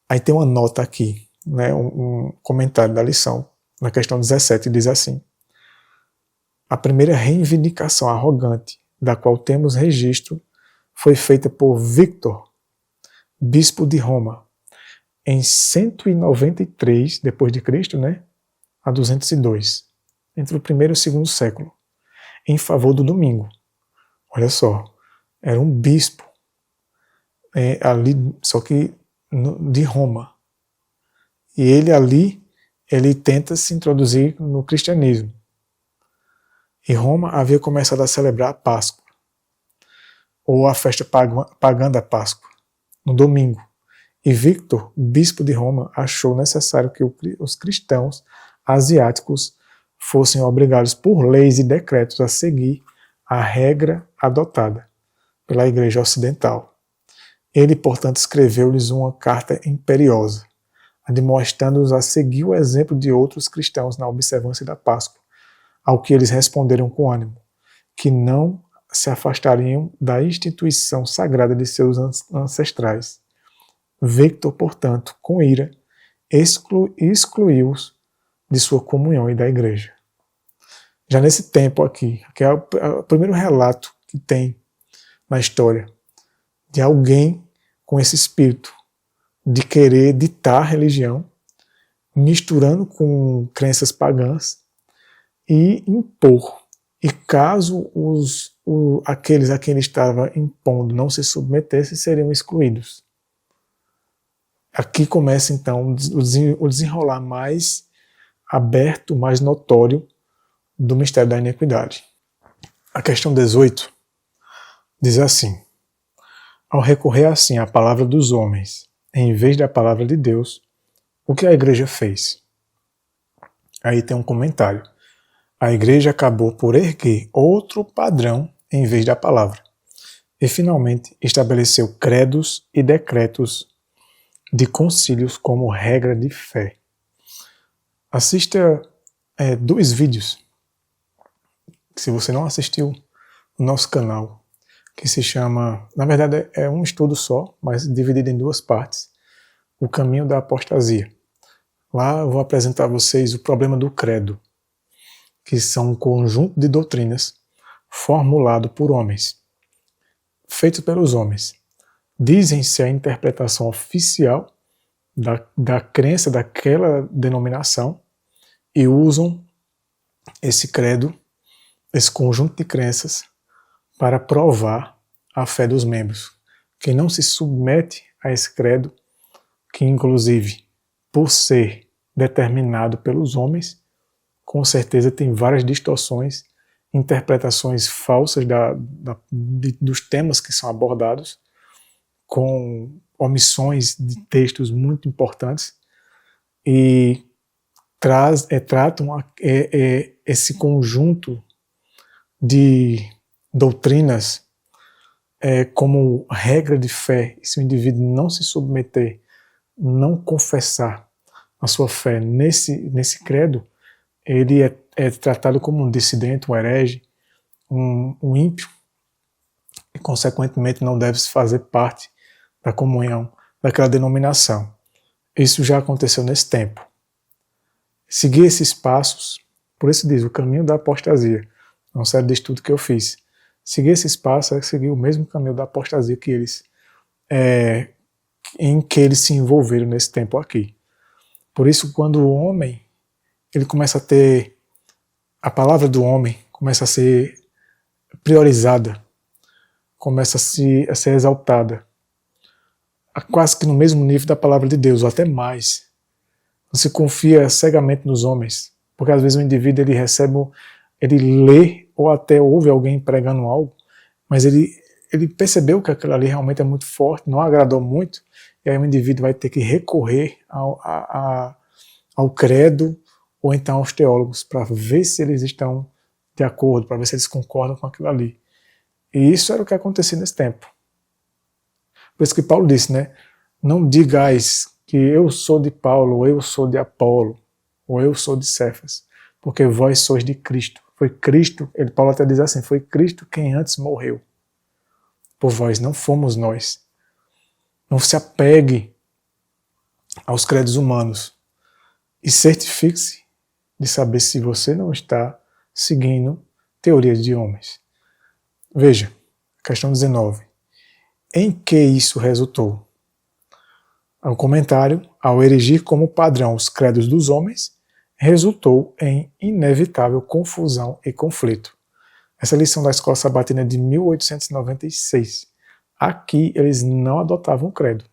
Aí tem uma nota aqui, um comentário da lição, na questão 17, diz assim: a primeira reivindicação arrogante da qual temos registro foi feita por Victor, bispo de Roma, em 193 depois de Cristo, a 202, entre o primeiro e o segundo século, em favor do domingo. Olha só, era um bispo ali, só que de Roma. E ele tenta se introduzir no cristianismo. E Roma havia começado a celebrar a Páscoa, ou a festa pagã da Páscoa, no domingo. E Victor, bispo de Roma, achou necessário que os cristãos asiáticos fossem obrigados por leis e decretos a seguir a regra adotada pela Igreja Ocidental. Ele, portanto, escreveu-lhes uma carta imperiosa, admoestando-os a seguir o exemplo de outros cristãos na observância da Páscoa, ao que eles responderam com ânimo, que não se afastariam da instituição sagrada de seus ancestrais. Victor, portanto, com ira, excluiu-os de sua comunhão e da igreja. Já nesse tempo aqui, que é o primeiro relato que tem na história de alguém com esse espírito de querer ditar a religião, misturando com crenças pagãs e impor. E caso aqueles a quem ele estava impondo não se submetessem, seriam excluídos. Aqui começa então o desenrolar mais aberto, mais notório do mistério da iniquidade. A questão 18 diz assim: ao recorrer assim à palavra dos homens, em vez da palavra de Deus, o que a igreja fez? Aí tem um comentário. A igreja acabou por erguer outro padrão em vez da palavra, e finalmente estabeleceu credos e decretos de concílios como regra de fé. Assista 2 vídeos, se você não assistiu, no nosso canal, que se chama, na verdade é um estudo só, mas dividido em 2 partes, o caminho da apostasia. Lá eu vou apresentar a vocês o problema do credo, que são um conjunto de doutrinas formulado por homens, feito pelos homens. Dizem-se a interpretação oficial da crença daquela denominação e usam esse credo, esse conjunto de crenças, para provar a fé dos membros. Quem não se submete a esse credo, que inclusive, por ser determinado pelos homens, com certeza tem várias distorções, interpretações falsas dos temas que são abordados, com omissões de textos muito importantes, e tratam esse conjunto de doutrinas como regra de fé. E se o indivíduo não se submeter, não confessar a sua fé nesse credo, ele é tratado como um dissidente, um herege, um ímpio, e consequentemente não deve fazer parte da comunhão daquela denominação. Isso já aconteceu nesse tempo. Seguir esses passos, por isso diz, o caminho da apostasia, é uma série de estudos que eu fiz. Seguir esses passos é seguir o mesmo caminho da apostasia em que eles se envolveram nesse tempo aqui. Por isso, quando o homem ele começa a ter, a palavra do homem começa a ser priorizada, começa a ser exaltada, quase que no mesmo nível da palavra de Deus, ou até mais. Você confia cegamente nos homens, porque às vezes o indivíduo ele lê ou até ouve alguém pregando algo, mas ele percebeu que aquilo ali realmente é muito forte, não agradou muito, e aí o indivíduo vai ter que recorrer ao credo ou então aos teólogos para ver se eles estão de acordo, para ver se eles concordam com aquilo ali. E isso era o que acontecia nesse tempo. Por isso que Paulo disse, né? Não digais que eu sou de Paulo, ou eu sou de Apolo, ou eu sou de Cefas, porque vós sois de Cristo. Foi Cristo, Paulo até diz assim, foi Cristo quem antes morreu. Por vós, não fomos nós. Não se apegue aos credos humanos e certifique-se de saber se você não está seguindo teorias de homens. Veja, questão 19. Em que isso resultou? O comentário, ao erigir como padrão os credos dos homens, resultou em inevitável confusão e conflito. Essa lição da Escola Sabatina é de 1896. Aqui eles não adotavam o credo.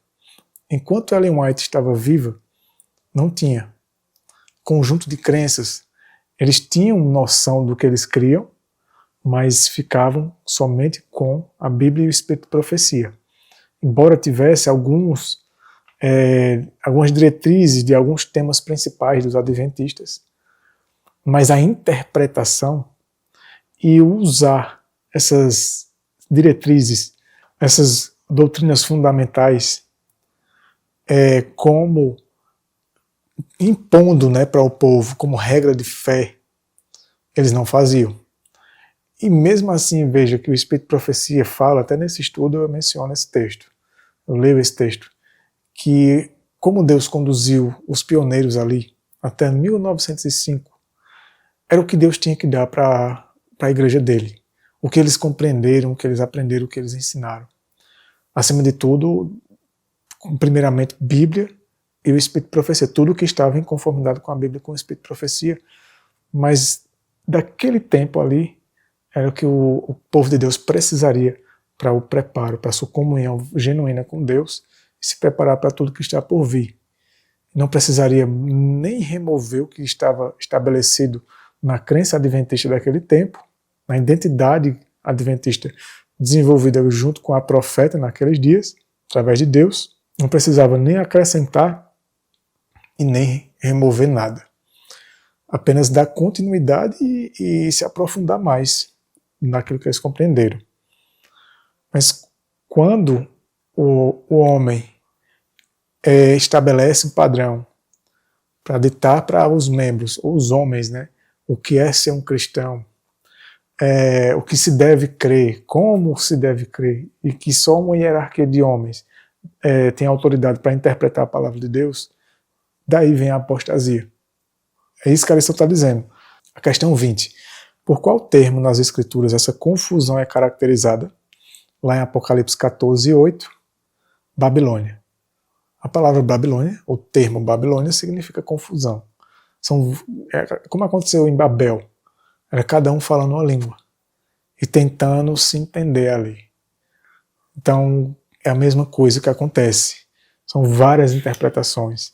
Enquanto Ellen White estava viva, não tinha conjunto de crenças. Eles tinham noção do que eles criam, mas ficavam somente com a Bíblia e o Espírito de Profecia. Embora tivesse alguns algumas diretrizes de alguns temas principais dos adventistas, mas a interpretação e usar essas diretrizes, essas doutrinas fundamentais, como impondo, né, para o povo como regra de fé, eles não faziam. E mesmo assim, veja que o Espírito de Profecia fala, até nesse estudo eu menciono esse texto, eu leio esse texto, que como Deus conduziu os pioneiros ali até 1905, era o que Deus tinha que dar para a igreja dele. O que eles compreenderam, o que eles aprenderam, o que eles ensinaram. Acima de tudo, primeiramente, Bíblia e o Espírito de Profecia. Tudo que estava em conformidade com a Bíblia e com o Espírito de Profecia. Mas daquele tempo ali, era o que o povo de Deus precisaria para o preparo, para a sua comunhão genuína com Deus e se preparar para tudo que está por vir. Não precisaria nem remover o que estava estabelecido na crença adventista daquele tempo, na identidade adventista desenvolvida junto com a profeta naqueles dias, através de Deus. Não precisava nem acrescentar e nem remover nada. Apenas dar continuidade e se aprofundar mais naquilo que eles compreenderam. Mas quando o homem estabelece um padrão para ditar para os membros, ou os homens, né, o que é ser um cristão, o que se deve crer, como se deve crer, e que só uma hierarquia de homens tem autoridade para interpretar a palavra de Deus, daí vem a apostasia. É isso que a lição está dizendo. A questão 20. Por qual termo nas Escrituras essa confusão é caracterizada? Lá em Apocalipse 14, 8, Babilônia. A palavra Babilônia, o termo Babilônia, significa confusão. Como aconteceu em Babel, era cada um falando uma língua e tentando se entender ali. Então, é a mesma coisa que acontece. São várias interpretações.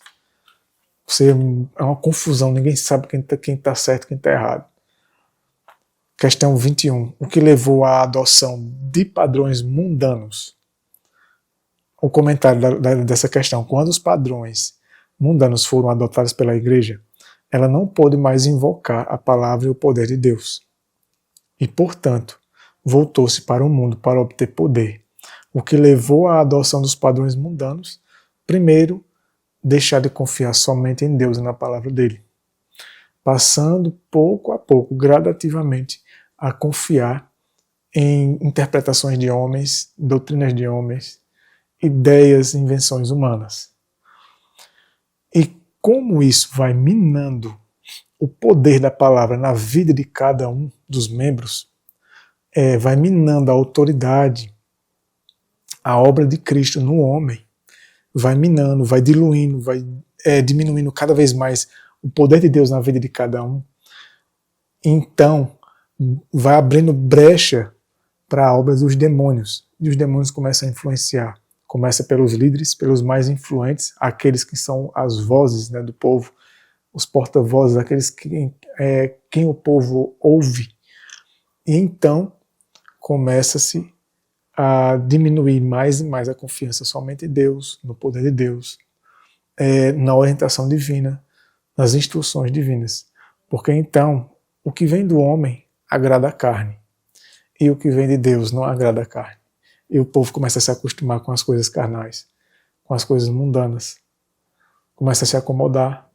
É uma confusão, ninguém sabe quem está certo e quem está errado. Questão 21. O que levou à adoção de padrões mundanos? O comentário dessa questão. Quando os padrões mundanos foram adotados pela igreja, ela não pôde mais invocar a palavra e o poder de Deus. E, portanto, voltou-se para o mundo para obter poder. O que levou à adoção dos padrões mundanos? Primeiro, deixar de confiar somente em Deus e na palavra dele. Passando pouco a pouco, gradativamente, a confiar em interpretações de homens, doutrinas de homens, ideias, invenções humanas. E como isso vai minando o poder da palavra na vida de cada um dos membros, vai minando a autoridade, a obra de Cristo no homem, vai minando, vai diluindo, vai diminuindo cada vez mais o poder de Deus na vida de cada um. Então, vai abrindo brecha para a obra dos demônios. E os demônios começam a influenciar. Começa pelos líderes, pelos mais influentes, aqueles que são as vozes, né, do povo, os porta-vozes, aqueles quem o povo ouve. E então, começa-se a diminuir mais e mais a confiança somente em Deus, no poder de Deus, na orientação divina, nas instruções divinas. Porque então, o que vem do homem agrada a carne, e o que vem de Deus não agrada a carne. E o povo começa a se acostumar com as coisas carnais, com as coisas mundanas, começa a se acomodar,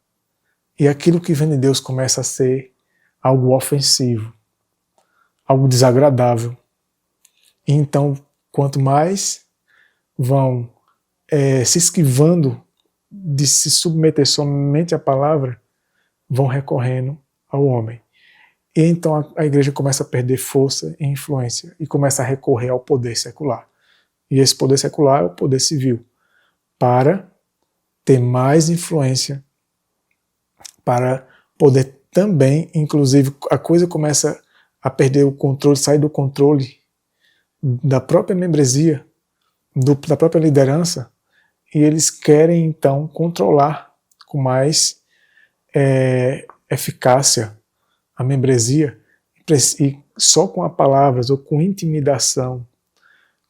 e aquilo que vem de Deus começa a ser algo ofensivo, algo desagradável. E então, quanto mais vão se esquivando de se submeter somente à palavra, vão recorrendo ao homem. E então a igreja começa a perder força e influência e começa a recorrer ao poder secular. E esse poder secular é o poder civil, para ter mais influência, para poder também, inclusive, a coisa começa a perder o controle, sai do controle da própria membresia, da própria liderança, e eles querem então controlar com mais eficácia a membresia, e só com palavras ou com intimidação,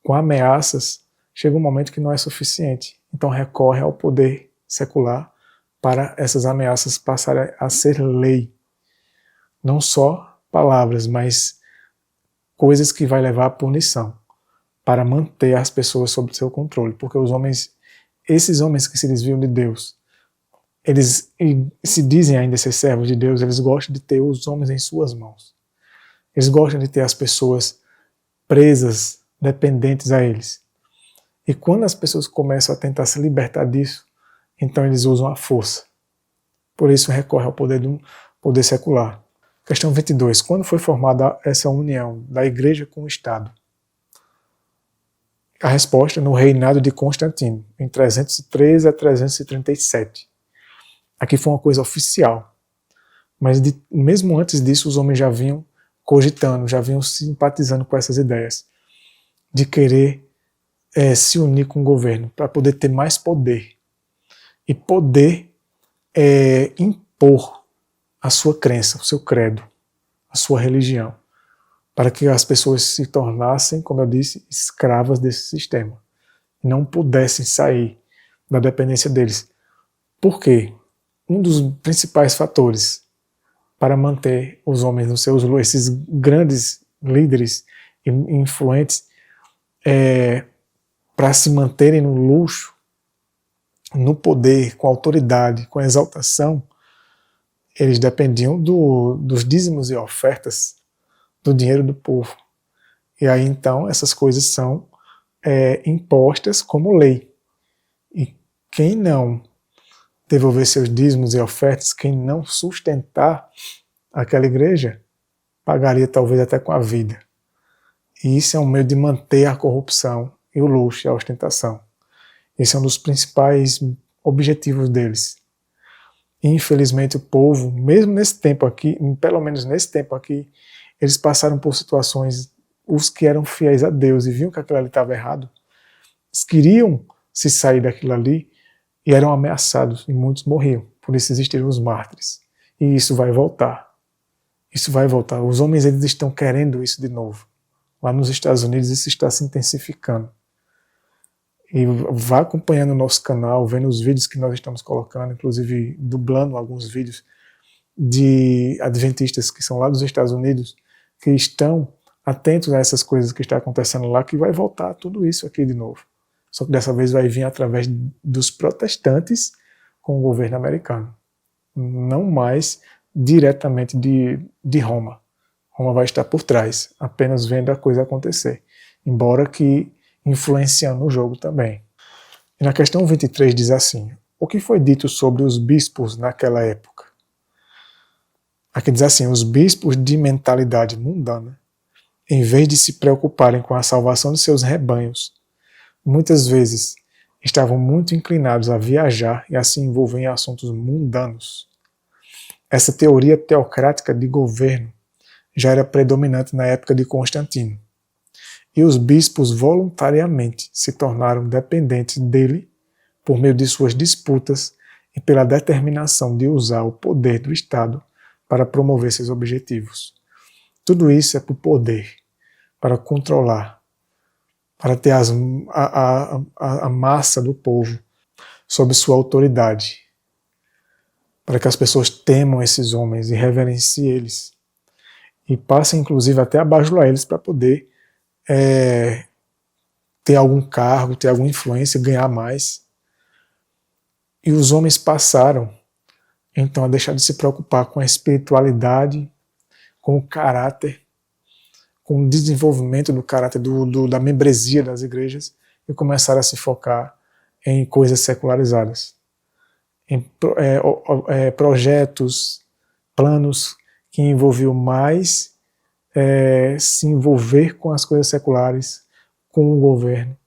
com ameaças, chega um momento que não é suficiente. então recorre ao poder secular para essas ameaças passarem a ser lei. Não só palavras, mas coisas que vai levar à punição, para manter as pessoas sob seu controle, porque esses homens que se desviam de Deus, eles se dizem ainda ser servos de Deus, eles gostam de ter os homens em suas mãos. Eles gostam de ter as pessoas presas, dependentes a eles. E quando as pessoas começam a tentar se libertar disso, então eles usam a força. Por isso recorre ao poder secular. Questão 22. Quando foi formada essa união da Igreja com o Estado? A resposta no reinado de Constantino, em 313 a 337. Aqui foi uma coisa oficial. Mas mesmo antes disso, os homens já vinham cogitando, já vinham simpatizando com essas ideias de querer se unir com o governo para poder ter mais poder e poder impor a sua crença, o seu credo, a sua religião, para que as pessoas se tornassem, como eu disse, escravas desse sistema, não pudessem sair da dependência deles. Por quê? Um dos principais fatores para manter os homens nos seus lugares, esses grandes líderes e influentes, para se manterem no luxo, no poder, com autoridade, com exaltação, eles dependiam dos dízimos e ofertas, do dinheiro do povo. E aí então essas coisas são impostas como lei. E quem não devolver seus dízimos e ofertas, quem não sustentar aquela igreja, pagaria talvez até com a vida. E isso é um meio de manter a corrupção e o luxo e a ostentação. Esse é um dos principais objetivos deles. E, infelizmente o povo, mesmo nesse tempo aqui, pelo menos nesse tempo aqui, eles passaram por situações, os que eram fiéis a Deus e viam que aquilo ali estava errado, eles queriam se sair daquilo ali e eram ameaçados e muitos morriam. Por isso existiram os mártires. E isso vai voltar. Isso vai voltar. Os homens eles estão querendo isso de novo. Lá nos Estados Unidos isso está se intensificando. E vá acompanhando o nosso canal, vendo os vídeos que nós estamos colocando, inclusive dublando alguns vídeos de adventistas que são lá dos Estados Unidos, que estão atentos a essas coisas que estão acontecendo lá, que vai voltar tudo isso aqui de novo. Só que dessa vez vai vir através dos protestantes com o governo americano. Não mais diretamente de Roma. Roma vai estar por trás, apenas vendo a coisa acontecer. Embora que influenciando o jogo também. E na questão 23 diz assim: o que foi dito sobre os bispos naquela época? Aqui diz assim: os bispos de mentalidade mundana, em vez de se preocuparem com a salvação de seus rebanhos, muitas vezes estavam muito inclinados a viajar e a se envolver em assuntos mundanos. Essa teoria teocrática de governo já era predominante na época de Constantino. E os bispos voluntariamente se tornaram dependentes dele por meio de suas disputas e pela determinação de usar o poder do Estado para promover seus objetivos. Tudo isso é por poder, para controlar, para ter a massa do povo sob sua autoridade, para que as pessoas temam esses homens e reverenciem eles, e passem inclusive até a bajular eles para poder ter algum cargo, ter alguma influência, ganhar mais. E os homens passaram então a deixar de se preocupar com a espiritualidade, com o caráter, com o desenvolvimento do caráter da membresia das igrejas, e começaram a se focar em coisas secularizadas, em projetos, planos que envolviam mais se envolver com as coisas seculares, com o governo,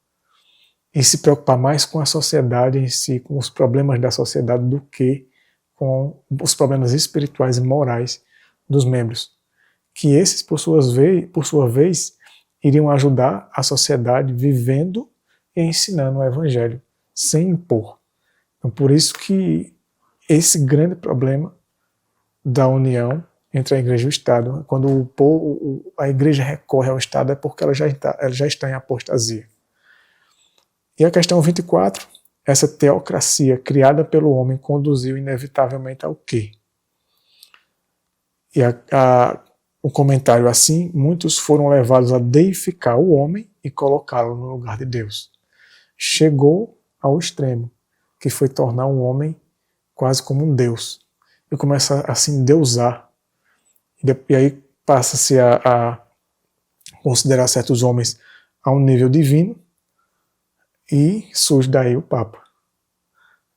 e se preocupar mais com a sociedade em si, com os problemas da sociedade, do que com os problemas espirituais e morais dos membros. Que esses, por sua vez, iriam ajudar a sociedade vivendo e ensinando o Evangelho, sem impor. Então, por isso que esse grande problema da união entre a igreja e o Estado, quando a igreja recorre ao Estado, é porque ela já está em apostasia. E a questão 24 essa teocracia criada pelo homem conduziu inevitavelmente ao quê? E o comentário assim, muitos foram levados a deificar o homem e colocá-lo no lugar de Deus. Chegou ao extremo, que foi tornar um homem quase como um Deus. E começa a se endeusar. E aí passa-se a considerar certos homens a um nível divino, e surge daí o Papa.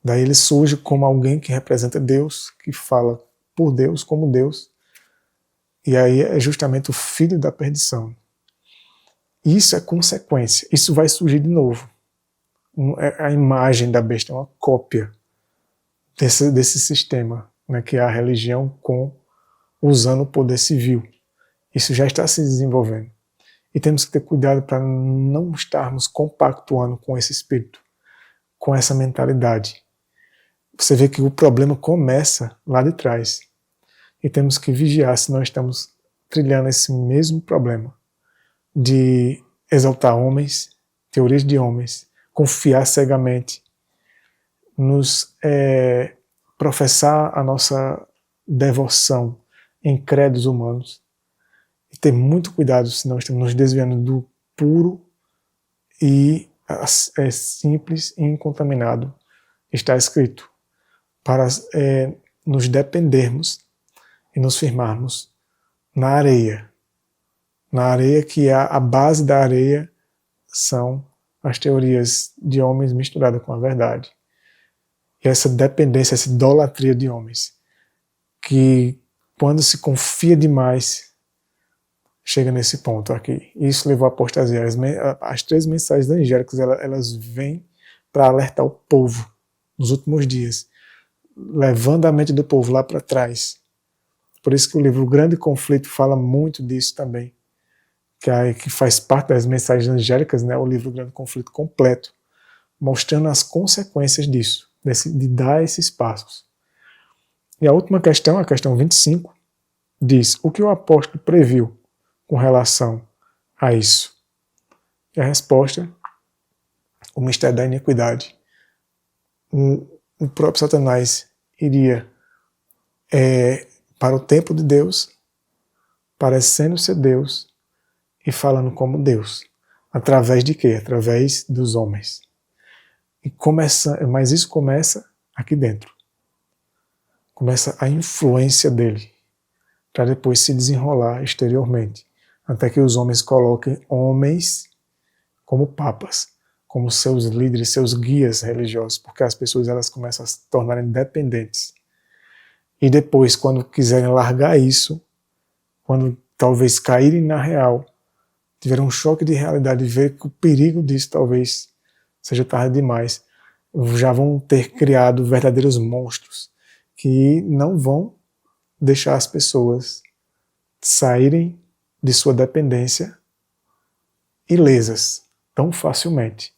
Daí ele surge como alguém que representa Deus, que fala por Deus, como Deus, e aí é justamente o filho da perdição. Isso é consequência, isso vai surgir de novo. A imagem da besta é uma cópia desse sistema, né, que é a religião usando o poder civil. Isso já está se desenvolvendo. E temos que ter cuidado para não estarmos compactuando com esse espírito, com essa mentalidade. Você vê que o problema começa lá de trás. E temos que vigiar se nós estamos trilhando esse mesmo problema de exaltar homens, teorias de homens, confiar cegamente, nos professar a nossa devoção em credos humanos, e ter muito cuidado se nós estamos nos desviando do puro e simples e incontaminado, está escrito, para nos dependermos e nos firmarmos na areia. Na areia, que é a base da areia são as teorias de homens misturadas com a verdade. E essa dependência, essa idolatria de homens, que quando se confia demais, chega nesse ponto aqui. Isso levou à apostasia. As 3 mensagens angélicas, elas vêm para alertar o povo nos últimos dias, levando a mente do povo lá para trás. Por isso que o livro O Grande Conflito fala muito disso também, que faz parte das mensagens angélicas, né, o livro O Grande Conflito completo, mostrando as consequências disso, de dar esses passos. E a última questão, a questão 25, diz: o que o apóstolo previu com relação a isso? E a resposta: o mistério da iniquidade. O próprio Satanás iria para o templo de Deus, parecendo ser Deus e falando como Deus. Através de quê? Através dos homens. Mas isso começa aqui dentro. Começa a influência dele, para depois se desenrolar exteriormente, até que os homens coloquem homens como papas, como seus líderes, seus guias religiosos, porque as pessoas elas começam a se tornarem dependentes. E depois, quando quiserem largar isso, quando talvez caírem na real, tiverem um choque de realidade e ver que o perigo disso talvez seja tarde demais, já vão ter criado verdadeiros monstros que não vão deixar as pessoas saírem de sua dependência ilesas tão facilmente.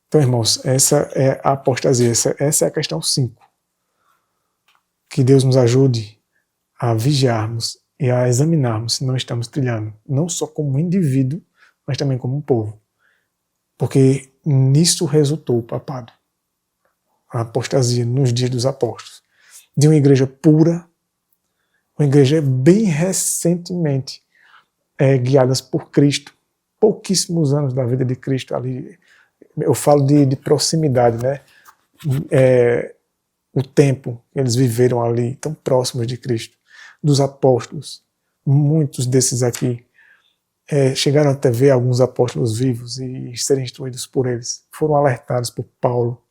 Então, irmãos, essa é a apostasia, essa é a questão 5. Que Deus nos ajude a vigiarmos e a examinarmos se não estamos trilhando, não só como indivíduo, mas também como um povo. Porque nisso resultou o papado, a apostasia nos dias dos apóstolos, de uma igreja pura, uma igreja bem recentemente guiadas por Cristo, pouquíssimos anos da vida de Cristo ali. Eu falo de proximidade, né? O tempo que eles viveram ali, tão próximos de Cristo, dos apóstolos. Muitos desses aqui chegaram até ver alguns apóstolos vivos e serem instruídos por eles. Foram alertados por Paulo.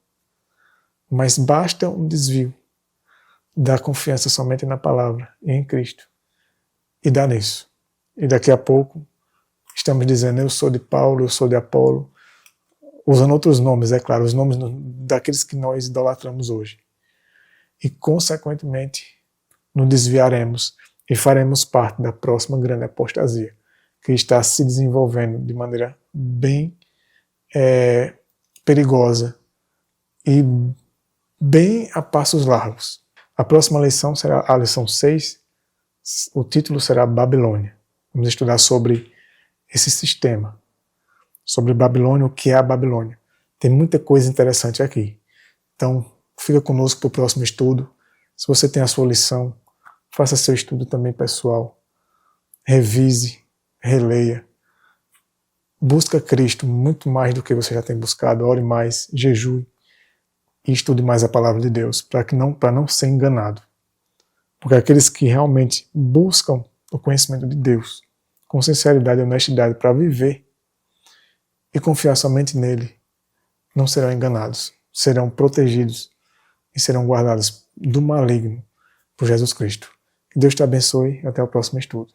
Mas basta um desvio da confiança somente na palavra e em Cristo. E dá nisso. E daqui a pouco estamos dizendo: eu sou de Paulo, eu sou de Apolo, usando outros nomes, é claro, os nomes daqueles que nós idolatramos hoje. E, consequentemente, nos desviaremos e faremos parte da próxima grande apostasia, que está se desenvolvendo de maneira bem perigosa e bem a passos largos. A próxima lição será a lição 6, o título será Babilônia. Vamos estudar sobre esse sistema, sobre Babilônia, o que é a Babilônia. Tem muita coisa interessante aqui. Então, fica conosco para o próximo estudo. Se você tem a sua lição, faça seu estudo também pessoal. Revise, releia. Busca Cristo muito mais do que você já tem buscado. Ore mais, jejue e estude mais a palavra de Deus, para não ser enganado. Porque aqueles que realmente buscam o conhecimento de Deus, com sinceridade e honestidade para viver e confiar somente nele, não serão enganados, serão protegidos e serão guardados do maligno por Jesus Cristo. Que Deus te abençoe e até o próximo estudo.